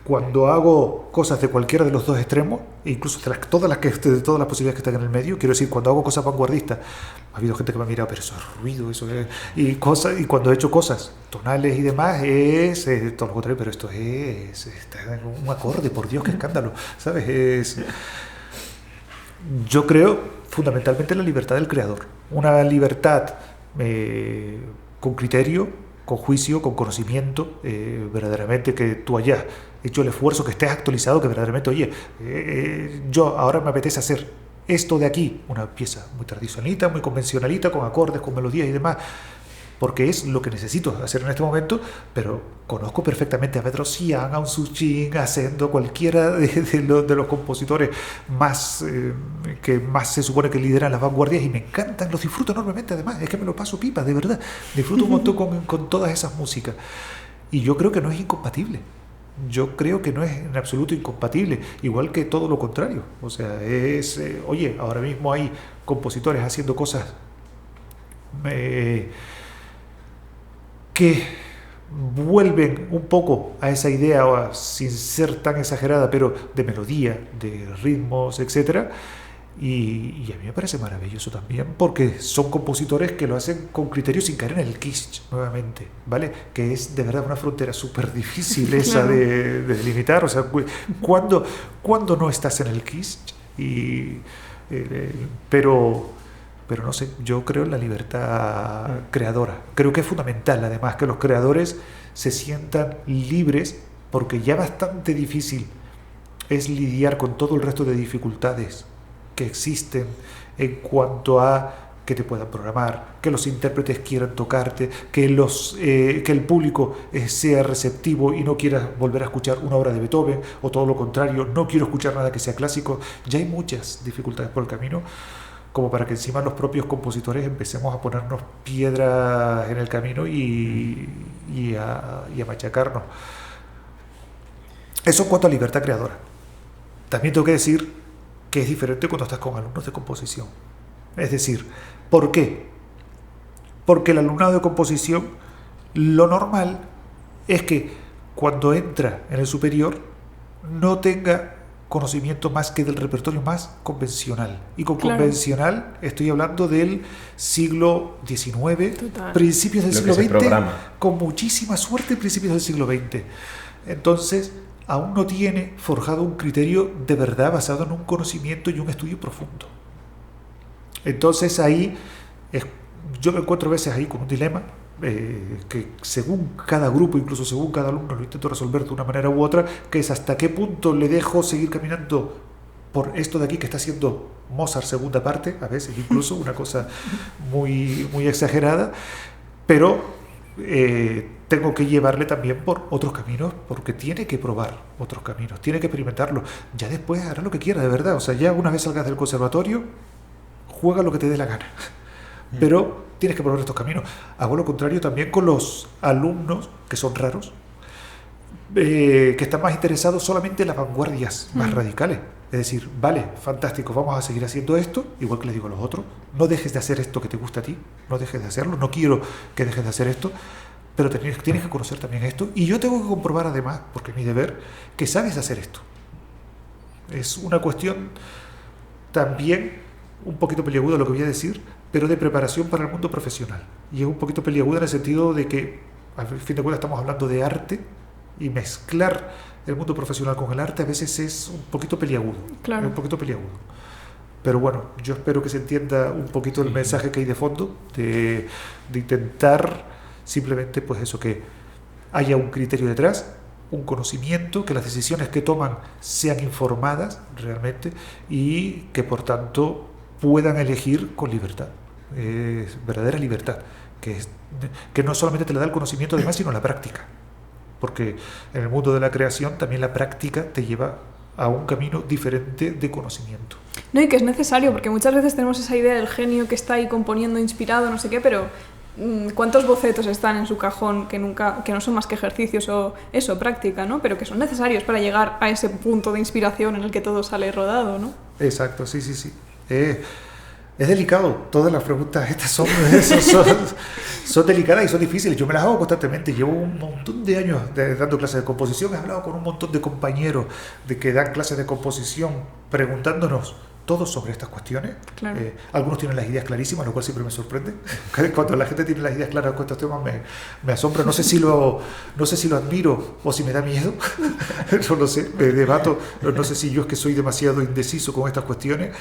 cuando hago cosas de cualquiera de los dos extremos, incluso de todas las posibilidades que están en el medio, quiero decir, cuando hago cosas vanguardistas, ha habido gente que me ha mirado, pero eso es ruido, eso es... Y cuando he hecho cosas tonales y demás, es todo lo contrario, pero esto está en un acorde, por Dios, qué escándalo, ¿sabes? Yo creo fundamentalmente en la libertad del creador, una libertad con criterio, con juicio, con conocimiento, verdaderamente que tú hayas hecho el esfuerzo, que estés actualizado, que verdaderamente, oye, yo ahora me apetece hacer esto de aquí, una pieza muy tradicionalita, muy convencionalita, con acordes, con melodías y demás, porque es lo que necesito hacer en este momento, pero conozco perfectamente a Bedrosian, a Unsuchin, haciendo cualquiera de los compositores más que más se supone que lideran las vanguardias y me encantan, los disfruto enormemente además, es que me lo paso pipa, de verdad, disfruto un montón con todas esas músicas y yo creo que no es incompatible. Yo creo que no es en absoluto incompatible, igual que todo lo contrario. O sea, oye, ahora mismo hay compositores haciendo cosas que vuelven un poco a esa idea, sin ser tan exagerada, pero de melodía, de ritmos, etcétera. Y a mí me parece maravilloso también, porque son compositores que lo hacen con criterio sin caer en el kitsch, nuevamente, ¿vale? Que es de verdad una frontera súper difícil esa claro. de delimitar. O sea, ¿cuándo no estás en el kitsch? Pero no sé, yo creo en la libertad creadora. Creo que es fundamental, además, que los creadores se sientan libres, porque ya bastante difícil es lidiar con todo el resto de dificultades que existen en cuanto a que te puedan programar, que los intérpretes quieran tocarte, que el público sea receptivo y no quiera volver a escuchar una obra de Beethoven, o todo lo contrario, no quiero escuchar nada que sea clásico. Ya hay muchas dificultades por el camino, como para que encima los propios compositores empecemos a ponernos piedras en el camino y a machacarnos. Eso en cuanto a libertad creadora. También tengo que decir que es diferente cuando estás con alumnos de composición. Es decir, ¿por qué? Porque el alumnado de composición, lo normal es que cuando entra en el superior no tenga conocimiento más que del repertorio más convencional. Y con Claro. convencional estoy hablando del siglo XIX, Total. principios del Lo siglo que se XX, programa. con muchísima suerte principios del siglo XX. Entonces, aún no tiene forjado un criterio de verdad basado en un conocimiento y un estudio profundo. Entonces ahí yo me encuentro a veces ahí con un dilema que según cada grupo, incluso según cada alumno, lo intento resolver de una manera u otra, que es hasta qué punto le dejo seguir caminando por esto de aquí que está haciendo Mozart segunda parte, a veces incluso una cosa muy, muy exagerada, pero tengo que llevarle también por otros caminos, porque tiene que probar otros caminos, tiene que experimentarlo. Ya después hará lo que quiera, de verdad. O sea, ya una vez salgas del conservatorio, juega lo que te dé la gana. Pero tienes que probar estos caminos. Hago lo contrario también con los alumnos, que son raros, que están más interesados solamente en las vanguardias más radicales. Es decir, vale, fantástico, vamos a seguir haciendo esto, igual que les digo a los otros, no dejes de hacer esto que te gusta a ti, no dejes de hacerlo, no quiero que dejes de hacer esto, pero tienes que conocer también esto, y yo tengo que comprobar además, porque es mi deber, que sabes hacer esto. Es una cuestión también un poquito peliaguda lo que voy a decir, pero de preparación para el mundo profesional. Y es un poquito peliaguda en el sentido de que, al fin de cuentas, estamos hablando de arte, y mezclar el mundo profesional con el arte a veces es un poquito peliagudo. Claro. Es un poquito peliagudo. Pero bueno, yo espero que se entienda un poquito el mensaje que hay de fondo, de intentar simplemente, pues eso, que haya un criterio detrás, un conocimiento, que las decisiones que toman sean informadas realmente y que por tanto puedan elegir con libertad, verdadera libertad, que no solamente te la da el conocimiento además, sino la práctica. Porque en el mundo de la creación también la práctica te lleva a un camino diferente de conocimiento. No, y que es necesario, porque muchas veces tenemos esa idea del genio que está ahí componiendo, inspirado, no sé qué, pero ¿cuántos bocetos están en su cajón que no son más que ejercicios o eso, práctica, ¿no? Pero que son necesarios para llegar a ese punto de inspiración en el que todo sale rodado, ¿no? Exacto, sí. Es delicado, todas las preguntas estas son delicadas y son difíciles. Yo me las hago constantemente, llevo un montón de años dando clases de composición, he hablado con un montón de compañeros de que dan clases de composición preguntándonos todos sobre estas cuestiones. Claro. Algunos tienen las ideas clarísimas, lo cual siempre me sorprende. Cuando la gente tiene las ideas claras con estos temas me asombra. No sé si lo admiro o si me da miedo. No lo sé, me debato. No sé si yo es que soy demasiado indeciso con estas cuestiones.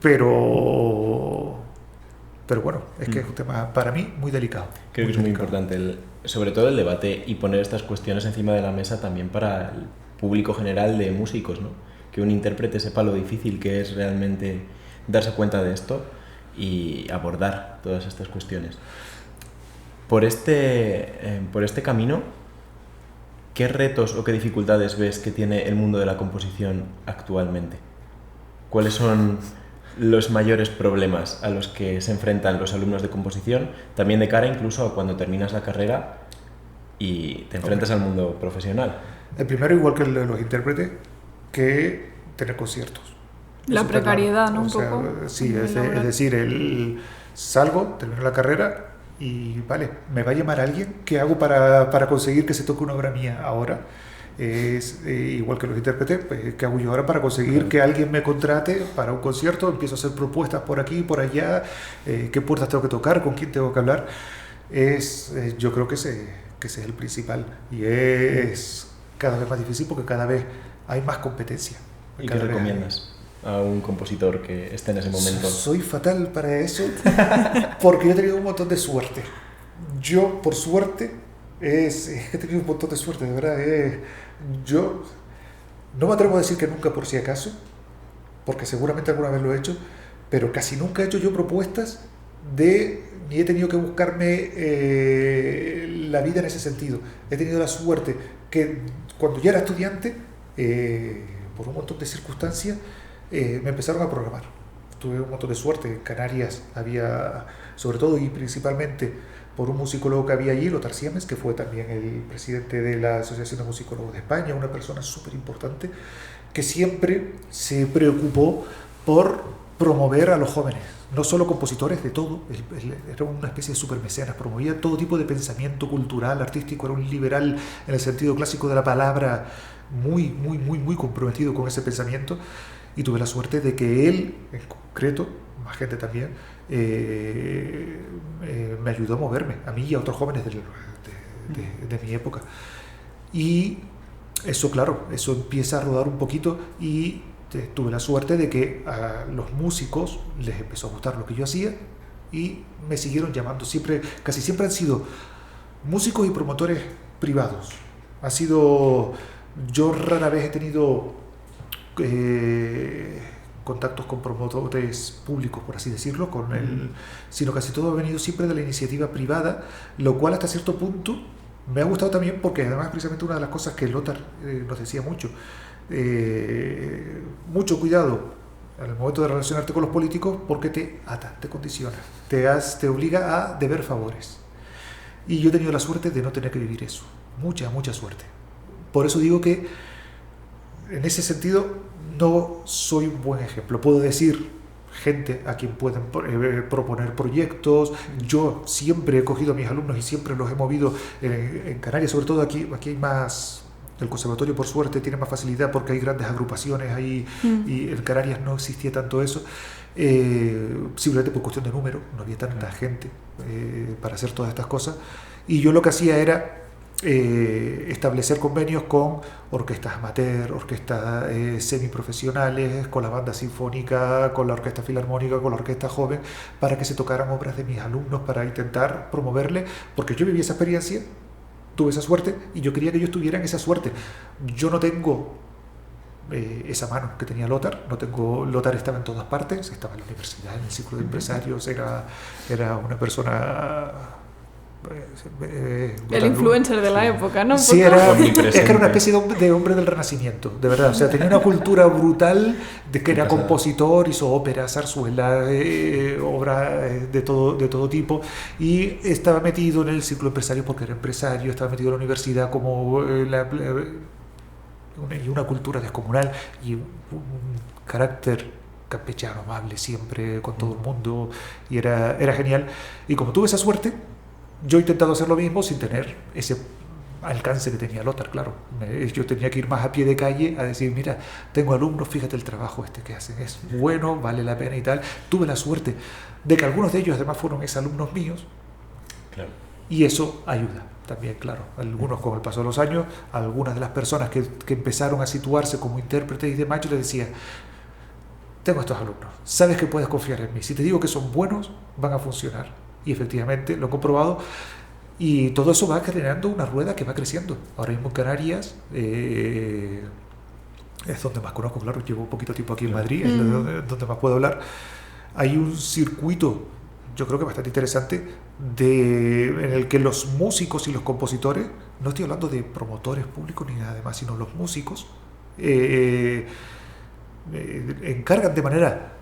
Pero bueno, es que es un tema para mí muy delicado. Creo que es muy importante, sobre todo el debate y poner estas cuestiones encima de la mesa también para el público general de músicos, ¿no? Que un intérprete sepa lo difícil que es realmente darse cuenta de esto y abordar todas estas cuestiones. Por este camino, ¿qué retos o qué dificultades ves que tiene el mundo de la composición actualmente? ¿Cuáles son los mayores problemas a los que se enfrentan los alumnos de composición, también de cara incluso a cuando terminas la carrera y te enfrentas al mundo profesional? El primero, igual que los intérpretes, que tener conciertos. La precariedad, ¿no? Un sea, poco. Sí, es decir, salgo, termino la carrera y vale, me va a llamar alguien. ¿Qué hago para conseguir que se toque una obra mía ahora? Es igual que los intérpretes, pues, ¿qué hago yo ahora para conseguir que alguien me contrate para un concierto? Empiezo a hacer propuestas por aquí, por allá, qué puertas tengo que tocar, con quién tengo que hablar. Yo creo que ese es el principal y es cada vez más difícil porque cada vez hay más competencia. ¿Y qué recomiendas a un compositor que esté en ese momento? Soy fatal para eso porque yo he tenido un montón de suerte. Yo, por suerte, he tenido un montón de suerte, de verdad. Yo no me atrevo a decir que nunca por si acaso, porque seguramente alguna vez lo he hecho, pero casi nunca he hecho yo propuestas ni he tenido que buscarme la vida en ese sentido. He tenido la suerte que cuando ya era estudiante, por un montón de circunstancias, me empezaron a programar. Tuve un montón de suerte. En Canarias había, sobre todo y principalmente por un musicólogo que había allí, Lothar Siemens, que fue también el presidente de la Asociación de Musicólogos de España, una persona súper importante, que siempre se preocupó por promover a los jóvenes, no solo compositores, de todo. Era una especie de supermecenas, promovía todo tipo de pensamiento cultural, artístico, era un liberal en el sentido clásico de la palabra, muy comprometido con ese pensamiento, y tuve la suerte de que él, en concreto, más gente también, me ayudó a moverme, a mí y a otros jóvenes de mi época. Y eso, claro, eso empieza a rodar un poquito, y tuve la suerte de que a los músicos les empezó a gustar lo que yo hacía y me siguieron llamando. Casi siempre han sido músicos y promotores privados. Yo rara vez he tenido contactos con promotores públicos, por así decirlo, sino casi todo ha venido siempre de la iniciativa privada, lo cual hasta cierto punto me ha gustado también, porque además precisamente una de las cosas que Lothar nos decía mucho cuidado al momento de relacionarte con los políticos, porque te ata, te condiciona, te obliga a deber favores. Y yo he tenido la suerte de no tener que vivir eso, mucha suerte. Por eso digo que en ese sentido no soy un buen ejemplo. Puedo decir gente a quien pueden proponer proyectos. Yo siempre he cogido a mis alumnos y siempre los he movido en Canarias, sobre todo aquí hay más. El conservatorio, por suerte, tiene más facilidad porque hay grandes agrupaciones ahí, y en Canarias no existía tanto eso, simplemente por cuestión de número, no había tanta gente para hacer todas estas cosas, y yo lo que hacía era establecer convenios con orquestas amateur, orquestas semiprofesionales, con la banda sinfónica, con la orquesta filarmónica, con la orquesta joven, para que se tocaran obras de mis alumnos, para intentar promoverle, porque yo viví esa experiencia, tuve esa suerte y yo quería que ellos tuvieran esa suerte. Yo no tengo esa mano que tenía Lothar. Lothar estaba en todas partes, estaba en la universidad, en el círculo de empresarios, era una persona... el influencer de la época, ¿no? Sí, es que era una especie de hombre del Renacimiento, de verdad. O sea, tenía una cultura brutal, de que era compositor, hizo óperas, zarzuelas, obras de todo tipo, y estaba metido en el círculo empresario porque era empresario, estaba metido en la universidad como una cultura descomunal y un carácter campechano, amable siempre con todo el mundo, y era genial. Y como tuve esa suerte, yo he intentado hacer lo mismo sin tener ese alcance que tenía Lothar, claro. Yo tenía que ir más a pie de calle a decir, mira, tengo alumnos, fíjate el trabajo que hacen, es bueno, vale la pena y tal. Tuve la suerte de que algunos de ellos además fueron exalumnos míos, claro. Y eso ayuda también, claro. Algunos, con el paso de los años, algunas de las personas que empezaron a situarse como intérpretes y demás, yo les decía, tengo estos alumnos, sabes que puedes confiar en mí, si te digo que son buenos, van a funcionar. Y efectivamente lo he comprobado, y todo eso va generando una rueda que va creciendo. Ahora mismo en Canarias es donde más conozco, claro, llevo un poquito tiempo aquí en Madrid, es donde más puedo hablar. Hay un circuito, yo creo que bastante interesante, en el que los músicos y los compositores, no estoy hablando de promotores públicos ni nada más, sino los músicos encargan de manera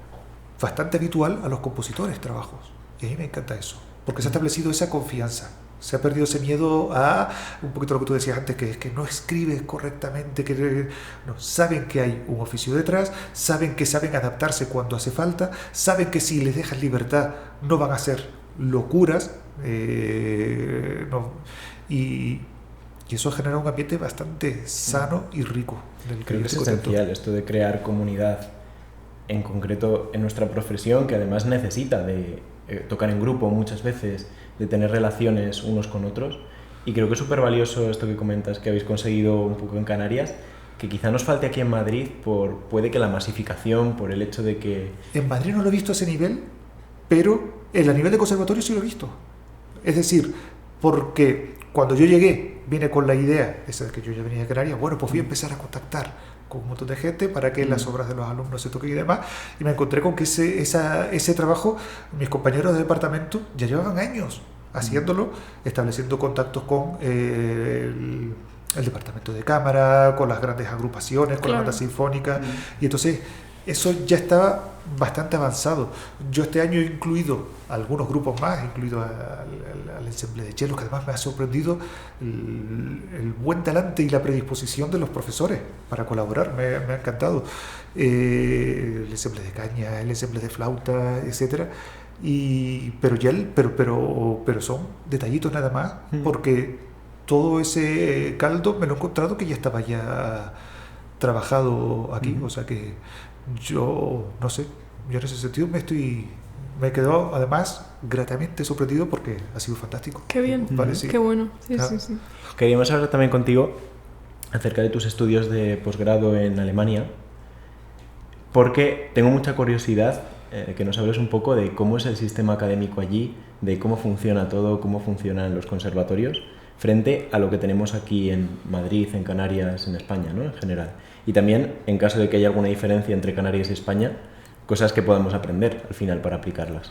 bastante habitual a los compositores trabajos. Y a mí me encanta eso, porque se ha establecido esa confianza, se ha perdido ese miedo a un poquito lo que tú decías antes, que no escribes correctamente, no, saben que hay un oficio detrás, saben adaptarse cuando hace falta, saben que si les dejas libertad no van a hacer locuras, y eso genera un ambiente bastante sano y rico. Creo que es esencial esto de crear comunidad, en concreto en nuestra profesión, que además necesita de tocar en grupo muchas veces, de tener relaciones unos con otros, y creo que es súper valioso esto que comentas que habéis conseguido un poco en Canarias, que quizá nos falte aquí en Madrid puede que la masificación, por el hecho de que... En Madrid no lo he visto a ese nivel, pero en el nivel de conservatorio sí lo he visto. Es decir, porque cuando yo llegué, vine con la idea esa de que yo ya venía de Canarias, bueno, pues voy a empezar a contactar con un montón de gente para que las obras de los alumnos se toquen y demás, y me encontré con que ese trabajo, mis compañeros de departamento ya llevaban años haciéndolo, estableciendo contactos con el departamento de cámara, con las grandes agrupaciones, con la banda sinfónica, y entonces eso ya estaba bastante avanzado. Yo este año he incluido algunos grupos más, he incluido al ensemble de cello, que además me ha sorprendido el buen talante y la predisposición de los profesores para colaborar, me ha encantado. El ensemble de caña, el ensemble de flauta, etcétera. Pero son detallitos nada más, porque todo ese caldo me lo he encontrado que ya estaba ya trabajado aquí, o sea que yo no sé, yo en ese sentido me he quedado además gratamente sorprendido porque ha sido fantástico. Qué bien, vale, sí. Qué bueno, sí. Queríamos hablar también contigo acerca de tus estudios de posgrado en Alemania, porque tengo mucha curiosidad que nos hables un poco de cómo es el sistema académico allí, de cómo funciona todo, cómo funcionan los conservatorios, frente a lo que tenemos aquí en Madrid, en Canarias, en España, ¿no? En general. Y también, en caso de que haya alguna diferencia entre Canarias y España, cosas que podamos aprender al final para aplicarlas.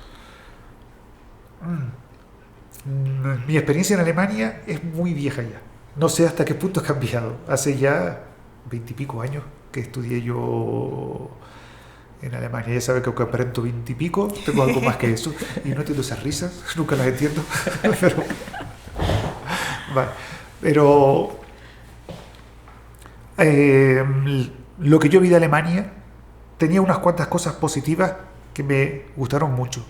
Mi experiencia en Alemania es muy vieja ya. No sé hasta qué punto ha cambiado. Hace ya 20 y pico años que estudié yo en Alemania. Ya sabe que aunque aparento 20 y pico, tengo algo más que eso. Y no entiendo esas risas, nunca las entiendo. Vale. Pero lo que yo vi de Alemania tenía unas cuantas cosas positivas que me gustaron mucho.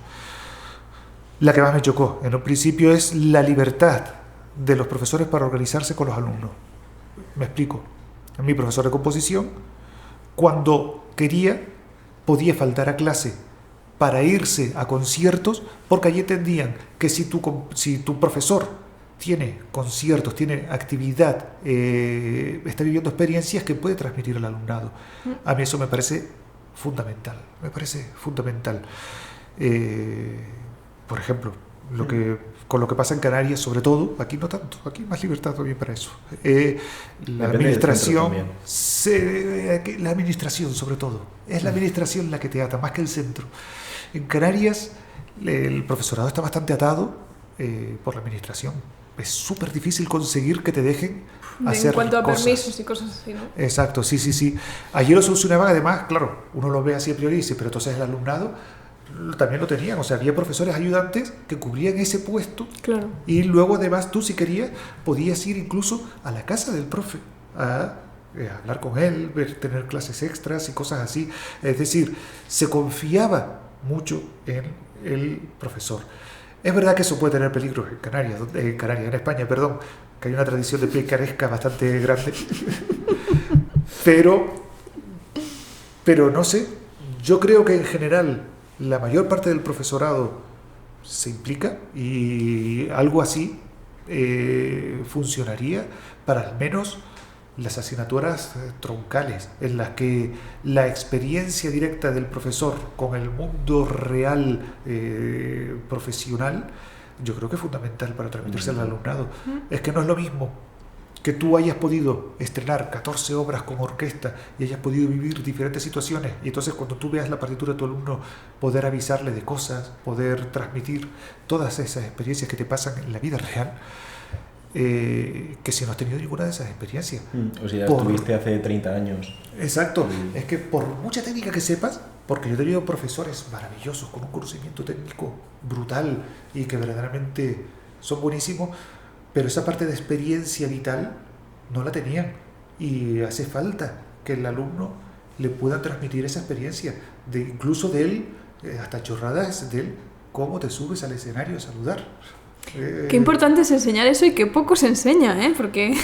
La que más me chocó en un principio es la libertad de los profesores para organizarse con los alumnos. Me explico. Mi profesor de composición, cuando quería, podía faltar a clase para irse a conciertos, porque allí entendían que si tu profesor tiene conciertos, tiene actividad, está viviendo experiencias que puede transmitir al alumnado. A mí eso me parece fundamental. Por ejemplo, con lo que pasa en Canarias, sobre todo, aquí no tanto, aquí hay más libertad también para eso. La administración, la administración sobre todo, es la administración la que te ata, más que el centro. En Canarias el profesorado está bastante atado por la administración. Es súper difícil conseguir que te dejen hacer en cuanto a cosas. permisos y cosas así, ¿no? Exacto, sí. Allí lo solucionaban, además, claro, uno lo ve así a priori y dice, pero entonces el alumnado también lo tenían, o sea, había profesores ayudantes que cubrían ese puesto, claro. Y luego además tú, si querías, podías ir incluso a la casa del profe a hablar con él, tener clases extras y cosas así. Es decir, se confiaba mucho en el profesor. Es verdad que eso puede tener peligros en España, perdón, que hay una tradición de picaresca bastante grande, pero no sé, yo creo que en general la mayor parte del profesorado se implica y algo así funcionaría para al menos las asignaturas troncales, en las que la experiencia directa del profesor con el mundo real profesional, yo creo que es fundamental para transmitirse al alumnado. Es que no es lo mismo que tú hayas podido estrenar 14 obras con orquesta y hayas podido vivir diferentes situaciones, y entonces cuando tú veas la partitura de tu alumno, poder avisarle de cosas, poder transmitir todas esas experiencias que te pasan en la vida real, que si no has tenido ninguna de esas experiencias. O si ya estuviste hace 30 años. Exacto. Es que por mucha técnica que sepas, porque yo he tenido profesores maravillosos con un conocimiento técnico brutal y que verdaderamente son buenísimos, pero esa parte de experiencia vital no la tenían, y hace falta que el alumno le pueda transmitir esa experiencia, incluso de él, hasta chorradas de él, cómo te subes al escenario a saludar. Qué importante es enseñar eso y qué poco se enseña, porque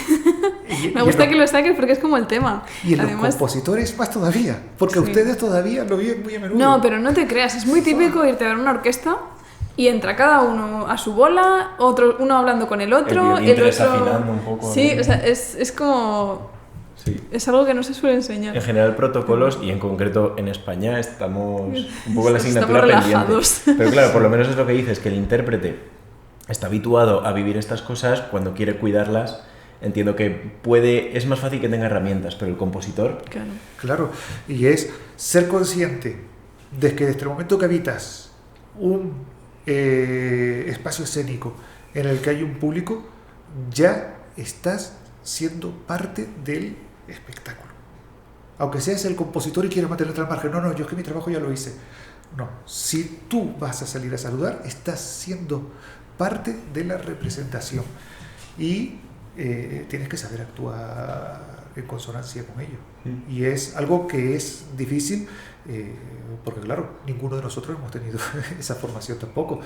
me gusta que lo saques porque es como el tema. Y en además, los compositores más todavía, porque ustedes todavía lo viven muy a menudo. No, pero no te creas, es muy típico irte a ver una orquesta y entra cada uno a su bola, uno hablando con el otro, el otro desafinando un poco. Sí, o sea, es como... Sí. Es algo que no se suele enseñar. En general, protocolos, y en concreto en España, estamos un poco en la asignatura pendiente. Pero claro, por lo menos es lo que dices, que el intérprete está habituado a vivir estas cosas, cuando quiere cuidarlas, entiendo que es más fácil que tenga herramientas, pero el compositor... Claro. Claro, y es ser consciente de que desde el momento que habitas un espacio escénico en el que hay un público, ya estás siendo parte del espectáculo. Aunque seas el compositor y quieras mantenerte al margen, no, yo es que mi trabajo ya lo hice. No, si tú vas a salir a saludar, estás siendo parte de la representación y tienes que saber actuar en consonancia con ello. Y es algo que es difícil, porque claro, ninguno de nosotros hemos tenido esa formación tampoco,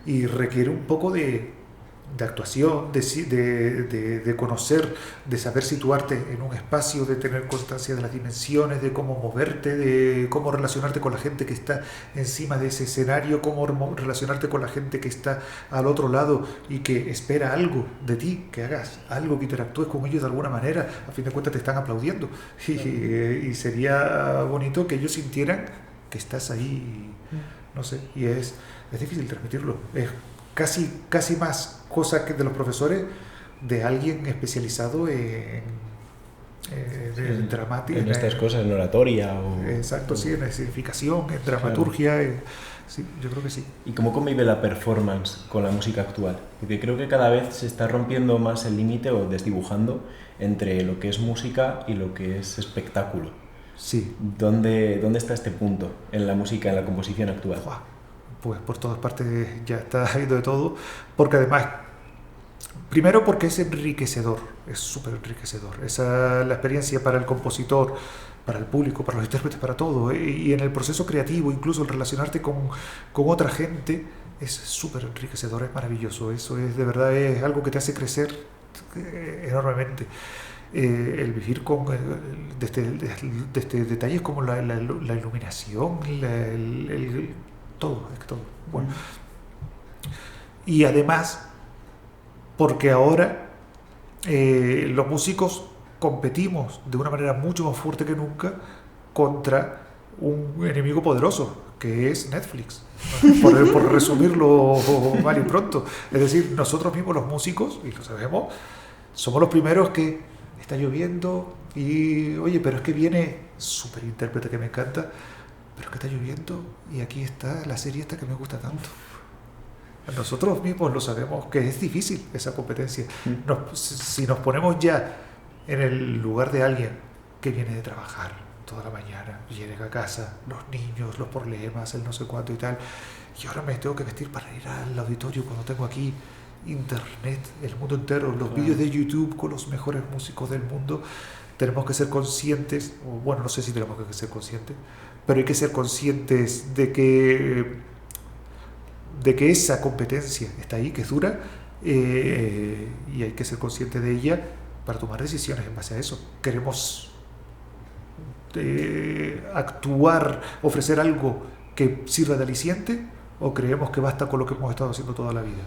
y requiere un poco de actuación, de conocer, de saber situarte en un espacio, de tener constancia de las dimensiones, de cómo moverte, de cómo relacionarte con la gente que está encima de ese escenario, cómo relacionarte con la gente que está al otro lado y que espera algo de ti, que hagas algo, que interactúes con ellos de alguna manera. A fin de cuentas te están aplaudiendo y sería bonito que ellos sintieran que estás ahí, no sé, y es difícil transmitirlo. Es casi más cosa que de los profesores de alguien especializado en dramática, en estas cosas, en oratoria o... Exacto, sí, en escenificación, en dramaturgia, sí, yo creo que sí. ¿Y cómo convive la performance con la música actual? Porque creo que cada vez se está rompiendo más el límite o desdibujando entre lo que es música y lo que es espectáculo. Sí. ¿Dónde está este punto en la música, en la composición actual? Pues por todas partes ya está habiendo de todo, porque además, primero porque es enriquecedor, es súper enriquecedor. La experiencia para el compositor, para el público, para los intérpretes, para todo, y en el proceso creativo, incluso el relacionarte con otra gente, es súper enriquecedor, es maravilloso. Eso es, de verdad, es algo que te hace crecer enormemente. El vivir con desde detalles como la iluminación, todo. Bueno. Y además, porque ahora los músicos competimos de una manera mucho más fuerte que nunca contra un enemigo poderoso, que es Netflix, por resumirlo mal y pronto. Es decir, nosotros mismos los músicos, y lo sabemos, somos los primeros que está lloviendo y, oye, pero es que viene súper intérprete que me encanta, pero es que está lloviendo y aquí está la serie esta que me gusta tanto. Nosotros mismos lo sabemos que es difícil esa competencia. Si nos ponemos ya en el lugar de alguien que viene de trabajar toda la mañana, llega a casa, los niños, los problemas, el no sé cuánto y tal, y ahora me tengo que vestir para ir al auditorio cuando tengo aquí internet, el mundo entero, los vídeos de YouTube con los mejores músicos del mundo. Tenemos que ser conscientes, o bueno, no sé si tenemos que ser conscientes, pero hay que ser conscientes de que esa competencia está ahí, que es dura, y hay que ser consciente de ella para tomar decisiones en base a eso. Queremos actuar, ofrecer algo que sirva de aliciente, o creemos que basta con lo que hemos estado haciendo toda la vida.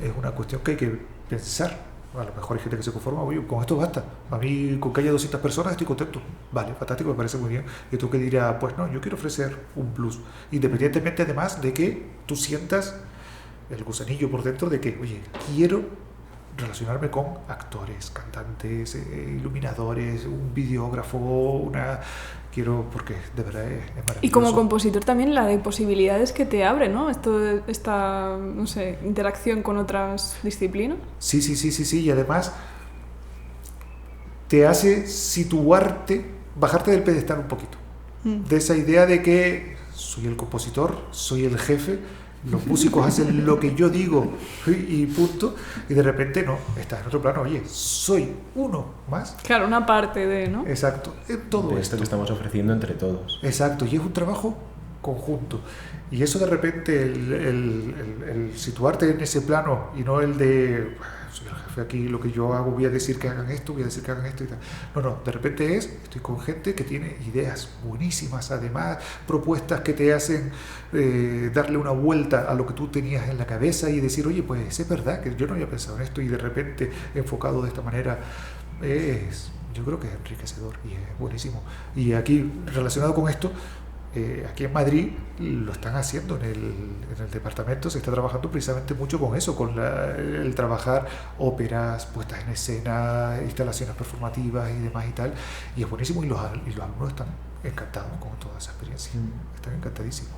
Es una cuestión que hay que pensar. A lo mejor hay gente que se conforma, oye, con esto basta. A mí, con que haya 200 personas, estoy contento. Vale, fantástico, me parece muy bien. Y tú que dirás, pues no, yo quiero ofrecer un plus. Independientemente, además, de que tú sientas el gusanillo por dentro de que, oye, quiero relacionarme con actores, cantantes, iluminadores, un videógrafo, quiero, porque de verdad es maravilloso. Y como compositor también la de posibilidades que te abre, ¿no? Esta, no sé, interacción con otras disciplinas. Sí, y además te hace situarte, bajarte del pedestal un poquito, de esa idea de que soy el compositor, soy el jefe, los músicos hacen lo que yo digo y punto, y de repente no, estás en otro plano, oye, soy uno más. Claro, una parte de, ¿no? Exacto, todo de esto que estamos ofreciendo entre todos. Exacto, y es un trabajo conjunto, y eso de repente el situarte en ese plano y no el de soy el jefe aquí, lo que yo hago, voy a decir que hagan esto, voy a decir que hagan esto y tal. No, de repente estoy con gente que tiene ideas buenísimas, además propuestas que te hacen darle una vuelta a lo que tú tenías en la cabeza y decir, oye, pues es verdad que yo no había pensado en esto, y de repente enfocado de esta manera yo creo que es enriquecedor y es buenísimo. Y aquí, relacionado con esto, aquí en Madrid lo están haciendo en el departamento, se está trabajando precisamente mucho con eso, con el trabajar óperas, puestas en escena, instalaciones performativas y demás y tal, y es buenísimo, y los alumnos están encantados con toda esa experiencia, están encantadísimos.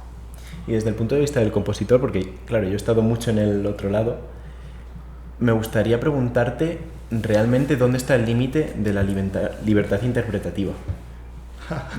Y desde el punto de vista del compositor, porque claro, yo he estado mucho en el otro lado, me gustaría preguntarte realmente dónde está el límite de la libertad interpretativa.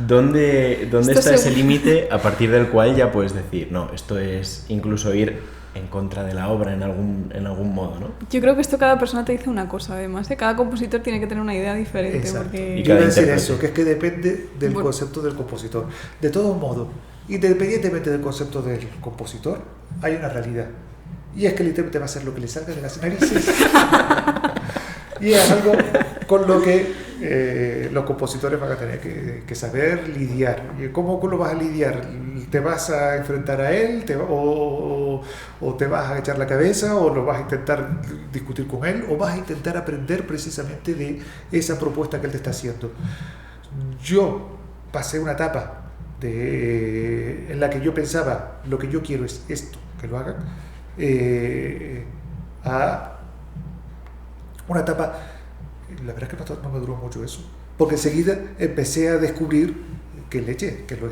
¿Dónde está ese límite a partir del cual ya puedes decir, no, esto es incluso ir en contra de la obra en algún modo, ¿no? Yo creo que esto cada persona te dice una cosa, además, ¿eh? Cada compositor tiene que tener una idea diferente. Exacto. Porque... Y quiero decir eso, que es que depende del concepto del compositor. De todos modos, independientemente del concepto del compositor, hay una realidad. Y es que el intérprete va a hacer lo que le salga de las narices. Y es algo con lo que los compositores van a tener que saber lidiar. ¿Cómo lo vas a lidiar? ¿Te vas a enfrentar a él? ¿O te vas a echar la cabeza? ¿O lo vas a intentar discutir con él? ¿O vas a intentar aprender precisamente de esa propuesta que él te está haciendo? Yo pasé una etapa en la que yo pensaba, lo que yo quiero es esto, que lo hagan, a una etapa, la verdad es que no me duró mucho eso, porque enseguida empecé a descubrir que los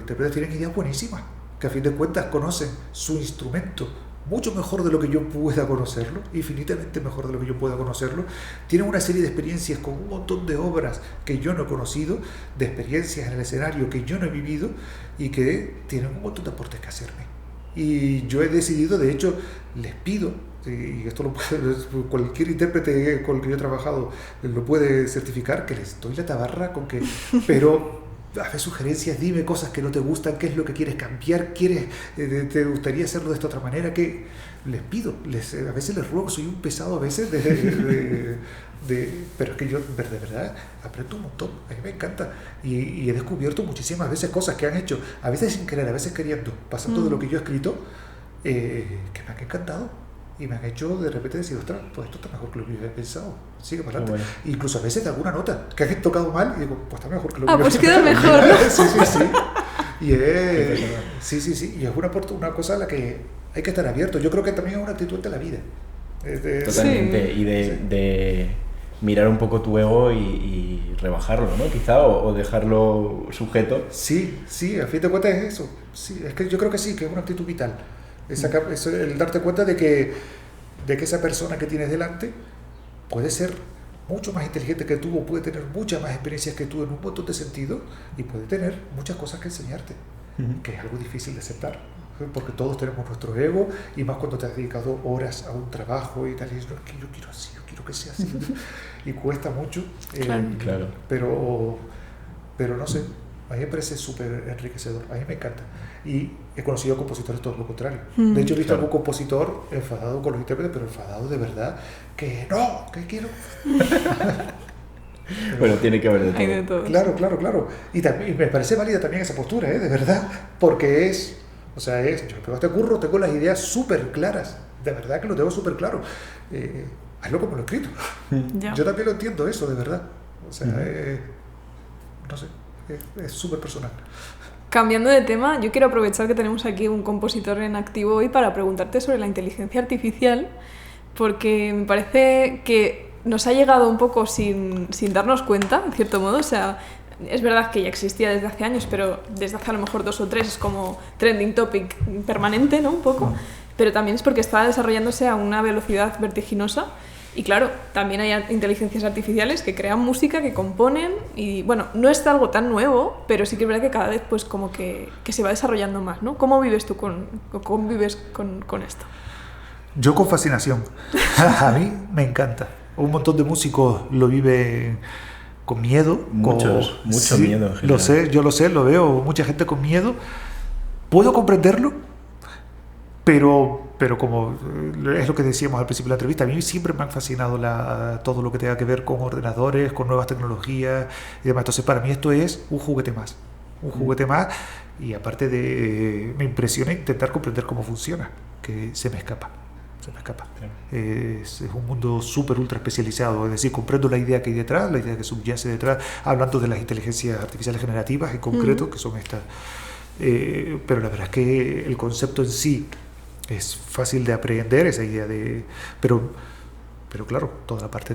intérpretes tienen ideas buenísimas, que a fin de cuentas conocen su instrumento mucho mejor de lo que yo pueda conocerlo, infinitamente mejor de lo que yo pueda conocerlo. Tienen una serie de experiencias con un montón de obras que yo no he conocido, de experiencias en el escenario que yo no he vivido, y que tienen un montón de aportes que hacerme. Y yo he decidido, de hecho, les pido, y esto lo puede, cualquier intérprete con el que yo he trabajado lo puede certificar, que les doy la tabarra con que, pero hazme sugerencias, dime cosas que no te gustan, qué es lo que quieres cambiar, te gustaría hacerlo de esta otra manera, que les pido, a veces les ruego, soy un pesado a veces, pero es que yo de verdad aprendo un montón, a mí me encanta, y he descubierto muchísimas veces cosas que han hecho, a veces sin querer, a veces queriendo, pasando de lo que yo he escrito, que me han encantado. Y me han hecho de repente decir, ostras, pues esto está mejor que lo que yo había pensado. Sigue para adelante. Bueno. Incluso a veces de alguna nota que han tocado mal y digo, pues está mejor que lo que yo pues queda mejor, ¿no? Sí. Y es una cosa a la que hay que estar abierto. Yo creo que también es una actitud de la vida. Totalmente. Sí. Y de mirar un poco tu ego y rebajarlo, ¿no? Quizá, o dejarlo sujeto. Sí, a fin de cuentas es eso. Sí, es que yo creo que sí, que es una actitud vital. Es el darte cuenta de que esa persona que tienes delante puede ser mucho más inteligente que tú, o puede tener muchas más experiencias que tú en un montón de sentidos, y puede tener muchas cosas que enseñarte, que es algo difícil de aceptar, porque todos tenemos nuestro ego, y más cuando te has dedicado horas a un trabajo y tal, y es que yo quiero así, yo quiero que sea así, y cuesta mucho, claro. pero no sé, a mí me parece súper enriquecedor, a mí me encanta. Y he conocido compositores todo lo contrario. De hecho, he visto algún compositor enfadado con los intérpretes, pero enfadado de verdad, que no, que quiero. Bueno, tiene que haber de todo. Claro. Y me parece válida también esa postura, de verdad, porque yo me pego este curro, tengo las ideas súper claras, de verdad que lo tengo súper claro. Hazlo como lo he escrito. Yo también lo entiendo eso, de verdad. O sea, no sé, es súper personal. Cambiando de tema, yo quiero aprovechar que tenemos aquí un compositor en activo hoy para preguntarte sobre la inteligencia artificial, porque me parece que nos ha llegado un poco sin darnos cuenta, en cierto modo. O sea, es verdad que ya existía desde hace años, pero desde hace a lo mejor 2 o 3 es como trending topic permanente, ¿no? Un poco. Pero también es porque está desarrollándose a una velocidad vertiginosa. Y claro, también hay inteligencias artificiales que crean música, que componen, y bueno, no es algo tan nuevo, pero sí que es verdad que cada vez pues como que se va desarrollando más, ¿no? ¿Cómo vives tú con esto? Yo con fascinación. A mí me encanta. Un montón de músicos lo viven con miedo. Mucho miedo. Yo lo sé, lo veo, mucha gente con miedo. Puedo comprenderlo, pero como es lo que decíamos al principio de la entrevista, a mí siempre me han fascinado todo lo que tenga que ver con ordenadores, con nuevas tecnologías y demás. Entonces, para mí esto es un juguete más. Y aparte me impresiona intentar comprender cómo funciona, que se me escapa. Claro. Es un mundo súper ultra especializado, es decir, comprendo la idea que hay detrás, la idea que subyace detrás, hablando de las inteligencias artificiales generativas en concreto, que son pero la verdad es que el concepto en sí es fácil de aprender, esa idea de... Pero claro, toda la parte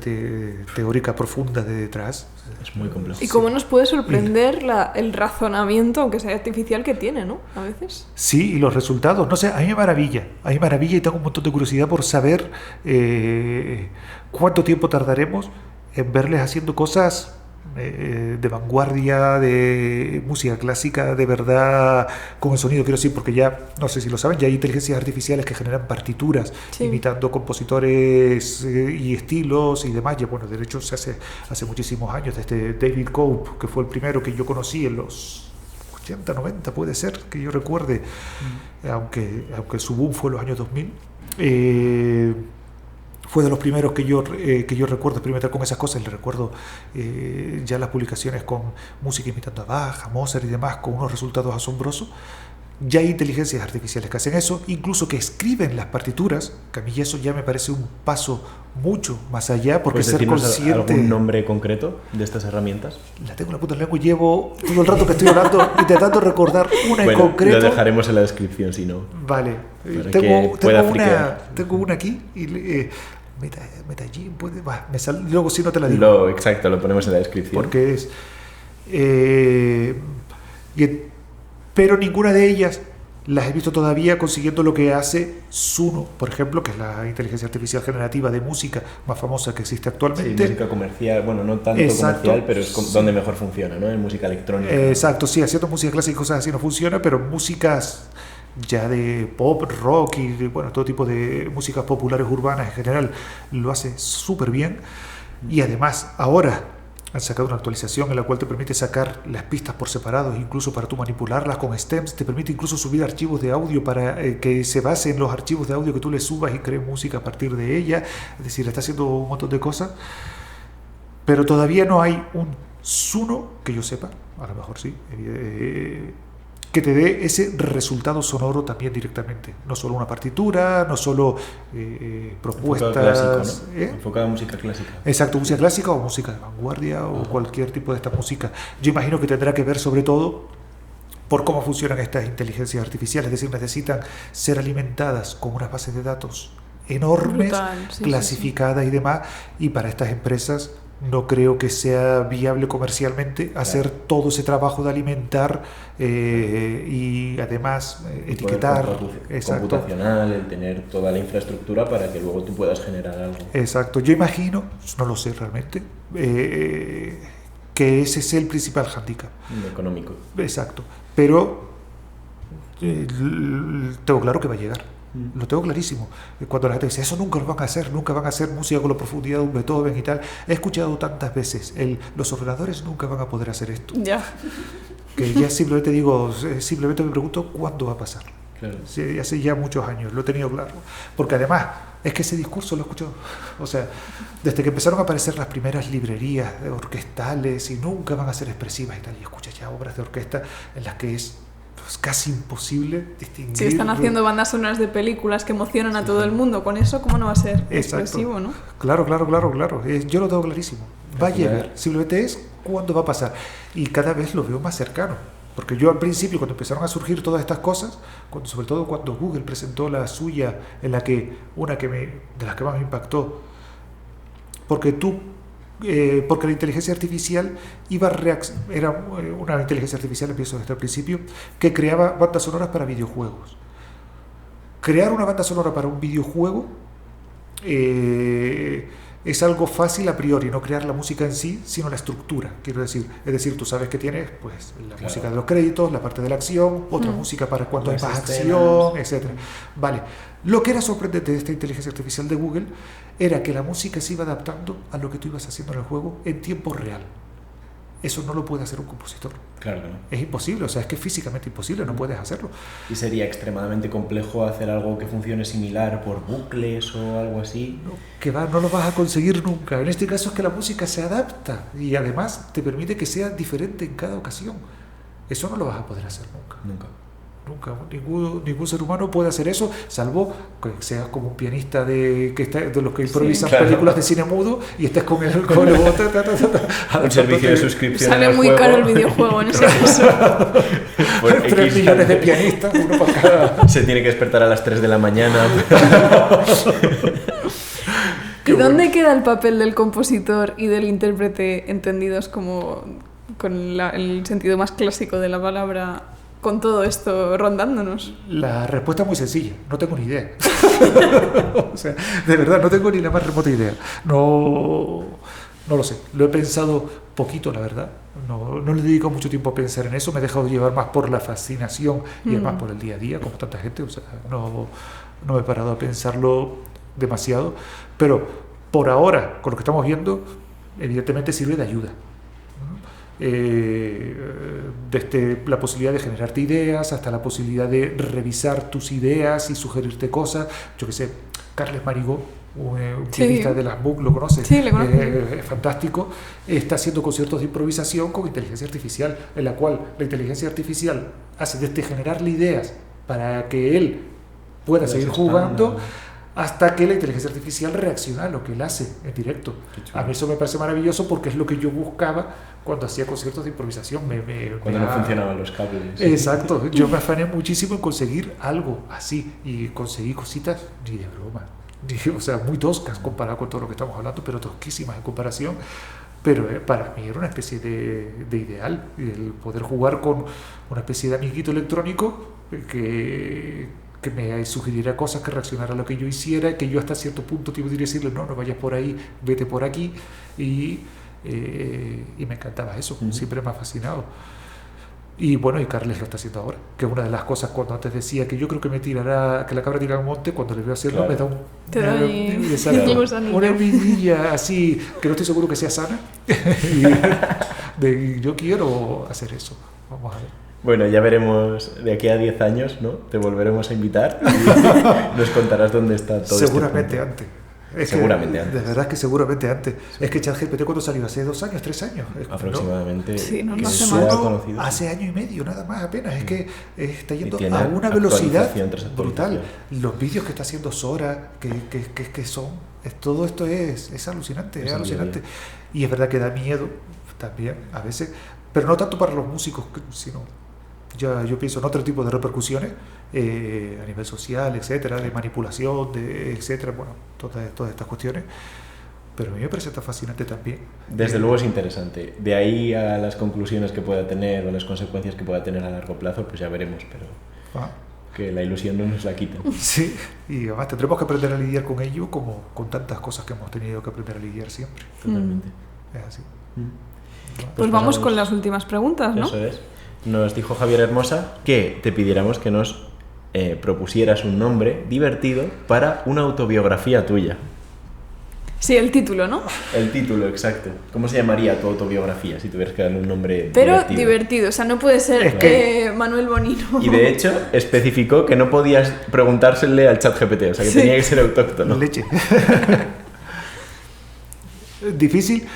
teórica profunda de detrás es muy complejo. Y cómo nos puede sorprender el razonamiento, aunque sea artificial, que tiene, ¿no? A veces. Sí, y los resultados, no sé, a mí me maravilla y tengo un montón de curiosidad por saber cuánto tiempo tardaremos en verles haciendo cosas de vanguardia, de música clásica, de verdad, con el sonido, quiero decir, porque ya, no sé si lo saben, ya hay inteligencias artificiales que generan partituras, sí, imitando compositores y estilos y demás. Ya, bueno, de hecho se hace muchísimos años, desde David Cope, que fue el primero que yo conocí en los 80, 90, puede ser, que yo recuerde, aunque su boom fue en los años 2000. Fue de los primeros que yo recuerdo experimentar con esas cosas. Le recuerdo ya las publicaciones con música imitando a Bach, a Mozart y demás, con unos resultados asombrosos. Ya hay inteligencias artificiales que hacen eso, incluso que escriben las partituras, que a mí eso ya me parece un paso mucho más allá, porque ser consciente... ¿Algún nombre concreto de estas herramientas? La tengo en la puta lengua y llevo todo el rato que estoy hablando intentando recordar una en concreto. Lo dejaremos en la descripción, si no. Vale. Tengo una aquí y... Metallín puede... luego si no te la digo. Exacto, lo ponemos en la descripción. Porque es... pero ninguna de ellas las he visto todavía consiguiendo lo que hace Suno, por ejemplo, que es la inteligencia artificial generativa de música más famosa que existe actualmente. Sí, música comercial, bueno, no tanto comercial, pero es donde mejor funciona, ¿no? En música electrónica. Exacto, sí, haciendo música clásica y cosas así no funciona, pero músicas ya de pop, rock y bueno, todo tipo de músicas populares urbanas en general lo hace súper bien. Y además ahora han sacado una actualización en la cual te permite sacar las pistas por separado, incluso para tú manipularlas con stems, te permite incluso subir archivos de audio para que se base en los archivos de audio que tú le subas y crees música a partir de ella. Es decir, está haciendo un montón de cosas, pero todavía no hay un Suno que yo sepa, a lo mejor sí, que te dé ese resultado sonoro también directamente. No solo una partitura, no solo propuestas... Clásico, ¿no? Enfocada en música clásica. Exacto, música clásica o música de vanguardia o cualquier tipo de esta música. Yo imagino que tendrá que ver sobre todo por cómo funcionan estas inteligencias artificiales. Es decir, necesitan ser alimentadas con unas bases de datos enormes, brutal, sí, clasificadas y demás, y para estas empresas no creo que sea viable comercialmente hacer todo ese trabajo de alimentar y además etiquetar. Computacional, el tener toda la infraestructura para que luego tú puedas generar algo. Exacto, yo imagino, no lo sé realmente, que ese es el principal hándicap. Económico. Exacto, pero tengo claro que va a llegar. Lo tengo clarísimo. Cuando la gente dice, eso nunca lo van a hacer, nunca van a hacer música con la profundidad de un Beethoven y tal. He escuchado tantas veces, los ordenadores nunca van a poder hacer esto. Ya. Que ya simplemente digo, simplemente me pregunto cuándo va a pasar. Claro. Sí, hace ya muchos años, lo he tenido claro. Porque además, es que ese discurso lo he escuchado. O sea, desde que empezaron a aparecer las primeras librerías orquestales y nunca van a ser expresivas y tal, y escuchas ya obras de orquesta en las que es casi imposible distinguir. Si están haciendo bandas sonoras de películas que emocionan a todo el mundo, con eso, ¿cómo no va a ser expresivo, no? Claro. Yo lo tengo clarísimo. Va a llegar. Simplemente es cuándo va a pasar. Y cada vez lo veo más cercano. Porque yo al principio, cuando empezaron a surgir todas estas cosas, sobre todo cuando Google presentó la suya, en la que de las que más me impactó, porque la inteligencia artificial era una inteligencia artificial, empiezo desde el principio, que creaba bandas sonoras para videojuegos. Crear una banda sonora para un videojuego es algo fácil a priori, no crear la música en sí, sino la estructura, quiero decir. Es decir, tú sabes que tienes pues la música de los créditos, la parte de la acción, otra música para cuando hay más acción, etc. Vale. Lo que era sorprendente de esta inteligencia artificial de Google era que la música se iba adaptando a lo que tú ibas haciendo en el juego en tiempo real. Eso no lo puede hacer un compositor. Claro que no. Es imposible, o sea, es que es físicamente imposible, no puedes hacerlo. ¿Y sería extremadamente complejo hacer algo que funcione similar por bucles o algo así? No lo vas a conseguir nunca. En este caso es que la música se adapta y además te permite que sea diferente en cada ocasión. Eso no lo vas a poder hacer nunca. Nunca. Nunca. Ningún ser humano puede hacer eso, salvo que seas como un pianista de los que improvisan películas de cine mudo y estés con el un servicio de suscripción. Sale muy juego. caro el videojuego en ese caso. Por 3 millones de pianistas, uno para cada. Se tiene que despertar a las 3 de la mañana. ¿Y dónde queda el papel del compositor y del intérprete entendidos como con el sentido más clásico de la palabra, con todo esto rondándonos? La respuesta es muy sencilla, no tengo ni idea. O sea, de verdad, no tengo ni la más remota idea. No lo sé, lo he pensado poquito, la verdad. No le dedico mucho tiempo a pensar en eso, me he dejado llevar más por la fascinación y además por el día a día, como tanta gente. O sea, no me he parado a pensarlo demasiado, pero por ahora, con lo que estamos viendo, evidentemente sirve de ayuda. Desde la posibilidad de generarte ideas hasta la posibilidad de revisar tus ideas y sugerirte cosas. Yo que sé, Carles Marigó, un pianista de las Moog, ¿lo conoces? Sí, le conozco. Es fantástico. Está haciendo conciertos de improvisación con inteligencia artificial, en la cual la inteligencia artificial hace desde generarle ideas para que él pueda seguir jugando, hasta que la inteligencia artificial reacciona a lo que él hace en directo. A mí eso me parece maravilloso porque es lo que yo buscaba cuando hacía conciertos de improvisación. Cuando no funcionaban los cables. Exacto, yo me afané muchísimo en conseguir algo así y conseguí cositas ni de broma. O sea, muy toscas comparado con todo lo que estamos hablando, pero tosquísimas en comparación. Pero para mí era una especie de ideal, el poder jugar con una especie de amiguito electrónico que me sugiriera cosas, que reaccionara a lo que yo hiciera, que yo hasta cierto punto tuve que decirle, no vayas por ahí, vete por aquí, y me encantaba eso, siempre me ha fascinado. Y bueno, y Carles lo está haciendo ahora, que es una de las cosas, cuando antes decía que yo creo que que la cabra tira al monte, cuando le veo hacerlo me da una envidia así, que no estoy seguro que sea sana, y yo quiero hacer eso. Vamos a ver. Bueno, ya veremos de aquí a 10 años, ¿no? Te volveremos a invitar y nos contarás dónde está todo. Seguramente antes. Seguramente antes. De verdad que seguramente antes. Sí. Es que ChatGPT, ¿cuándo salió? ¿Hace 2 años, 3 años? Aproximadamente. ¿No? Sí, no se sé más. Conocido. Hace año y medio, nada más, apenas. Es que está yendo a una velocidad brutal. Los vídeos que está haciendo Sora, que son... todo esto es alucinante, es alucinante. Y es verdad que da miedo también, a veces, pero no tanto para los músicos, sino... yo pienso en otro tipo de repercusiones a nivel social, etcétera, de manipulación, etcétera, bueno, todas estas cuestiones. Pero a mí me parece tan fascinante también. Desde luego es interesante. De ahí a las conclusiones que pueda tener o las consecuencias que pueda tener a largo plazo, pues ya veremos, pero que la ilusión no nos la quita. Sí, y además tendremos que aprender a lidiar con ello como con tantas cosas que hemos tenido que aprender a lidiar siempre. Totalmente. Es así. Pues vamos con las últimas preguntas, ¿no? Eso es. Nos dijo Javier Hermosa que te pidiéramos que nos propusieras un nombre divertido para una autobiografía tuya. Sí, el título, ¿no? El título, exacto. ¿Cómo se llamaría tu autobiografía si tuvieras que darle un nombre Pero divertido, o sea, no puede ser Manuel Bonino. Y de hecho, especificó que no podías preguntársele al ChatGPT, o sea, que tenía que ser autóctono. Leche. Difícil,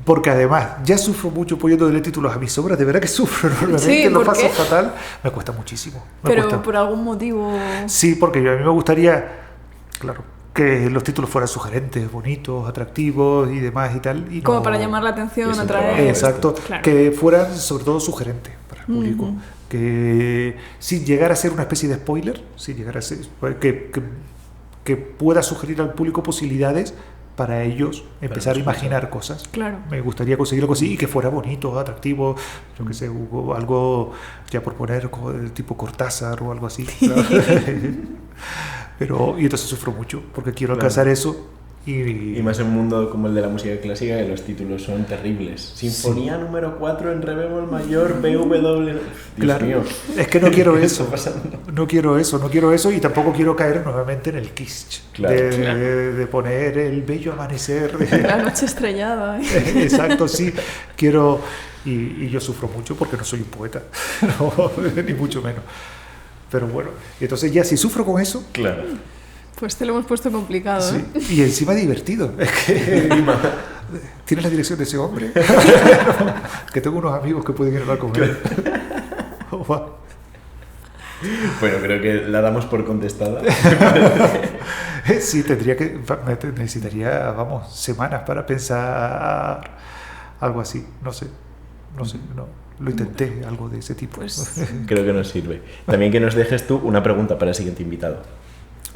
porque además ya sufro mucho poniéndole títulos a mis obras, de verdad que sufro enormemente, sí, lo paso fatal, me cuesta muchísimo. Pero por algún motivo... Sí, porque a mí me gustaría, claro, que los títulos fueran sugerentes, bonitos, atractivos y demás y tal. Y como no... para llamar la atención, atraer... Exacto, claro. Que fueran sobre todo sugerentes para el público, que sin llegar a ser una especie de spoiler, sin llegar a ser, que pueda sugerir al público posibilidades para ellos empezar a imaginar cosas. Claro. Me gustaría conseguir algo así y que fuera bonito, atractivo, yo que sé, algo ya por poner tipo Cortázar o algo así. Claro. Y entonces sufro mucho porque quiero alcanzar eso. Y más en un mundo como el de la música clásica, que los títulos son terribles. Sinfonía número 4 en re bemol mayor, BW... Dios claro, mío. Es que no quiero eso. No quiero eso y tampoco quiero caer nuevamente en el kitsch. Claro, de poner el bello amanecer. La noche estrellada. Exacto, sí. Quiero... Y yo sufro mucho porque no soy un poeta. No, ni mucho menos. Pero bueno, entonces ya si sufro con eso... Claro. Pues te lo hemos puesto complicado, sí. Y encima divertido. Es que tienes la dirección de ese hombre. Que tengo unos amigos que pueden ir a hablar con él. Bueno, creo que la damos por contestada. Sí, necesitaría, vamos, semanas para pensar algo así. No sé, no. Lo intenté, algo de ese tipo. Pues Creo que nos sirve. También que nos dejes tú una pregunta para el siguiente invitado.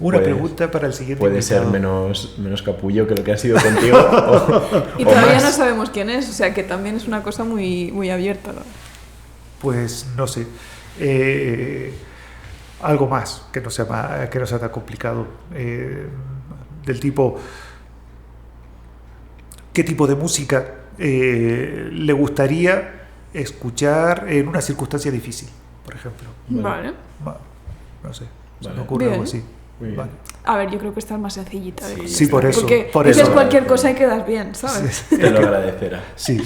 Una pregunta para el siguiente Puede invitado. ser menos capullo que lo que ha sido contigo. y o todavía más. no sabemos quién es, o sea que también es una cosa muy, muy abierta, ¿no? Pues no sé. Algo más que no sea tan complicado. Del tipo, ¿qué tipo de música le gustaría escuchar en una circunstancia difícil, por ejemplo? Vale. No sé, se Vale. me ocurre Bien. algo así. Muy bien. Vale. A ver, yo creo que esta es más sencillita. de Sí, contestar, por eso, Porque por dices eso. cualquier cosa y quedas bien, ¿sabes? Te lo agradecerá. Sí.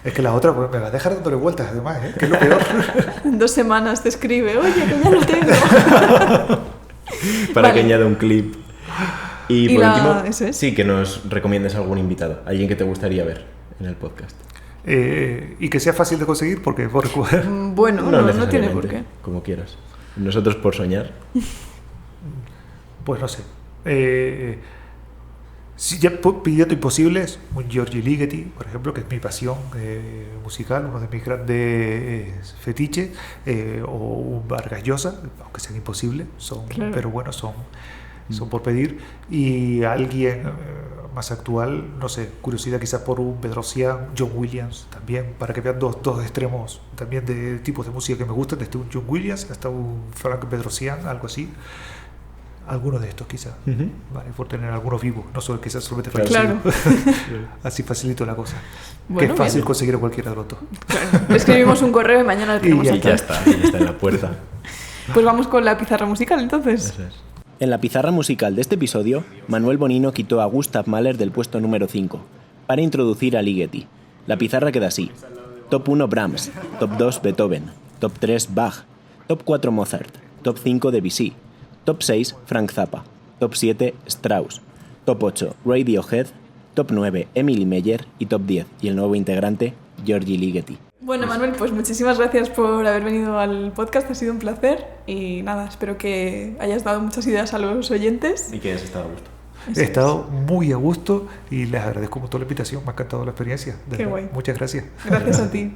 Es que la otra pues, me va a dejar dándole vueltas, además, ¿eh? Que es lo peor. En 2 semanas te escribe, oye, que ya lo tengo. Para Vale. que añada un clip. Y Y por la- último, eso es. sí, que nos recomiendes algún invitado. Alguien que te gustaría ver en el podcast. Y que sea fácil de conseguir, porque por Bueno, no tiene necesariamente, por qué. Como quieras. Nosotros por soñar. pues no sé. Si ya pidiendo imposibles, un Giorgi Ligeti, por ejemplo, que es mi pasión musical, uno de mis grandes fetiches, o un Vargas Llosa, aunque sean imposibles, Claro. pero bueno, son por pedir. Y alguien más actual, no sé, curiosidad quizás por un Bedrosian, John Williams también, para que vean dos extremos también de tipos de música que me gustan, desde un John Williams hasta un Frank Bedrosian, algo así. Alguno de estos quizás, vale, por tener algunos vivos, no solo quizás solamente Claro. Así facilito la cosa. Bueno, que es fácil bien. conseguir a cualquiera de los dos. Claro. Le escribimos un correo y mañana le tenemos ya Y aquí. ya está en la puerta. Pues vamos con la pizarra musical, entonces. Eso es. En la pizarra musical de este episodio, Manuel Bonino quitó a Gustav Mahler del puesto número 5 para introducir a Ligeti. La pizarra queda así: Top 1 Brahms, Top 2 Beethoven, Top 3 Bach, Top 4 Mozart, Top 5 Debussy, Top 6 Frank Zappa, Top 7 Strauss, Top 8 Radiohead, Top 9 Emily Meyer y Top 10, y el nuevo integrante, Giorgi Ligeti. Bueno, Manuel, pues muchísimas gracias por haber venido al podcast, ha sido un placer y nada, espero que hayas dado muchas ideas a los oyentes. Y que hayas estado a gusto. Eso He es. estado muy a gusto y les agradezco mucho la invitación, me ha encantado la experiencia. de Qué verdad. guay. Muchas gracias. Gracias a ti.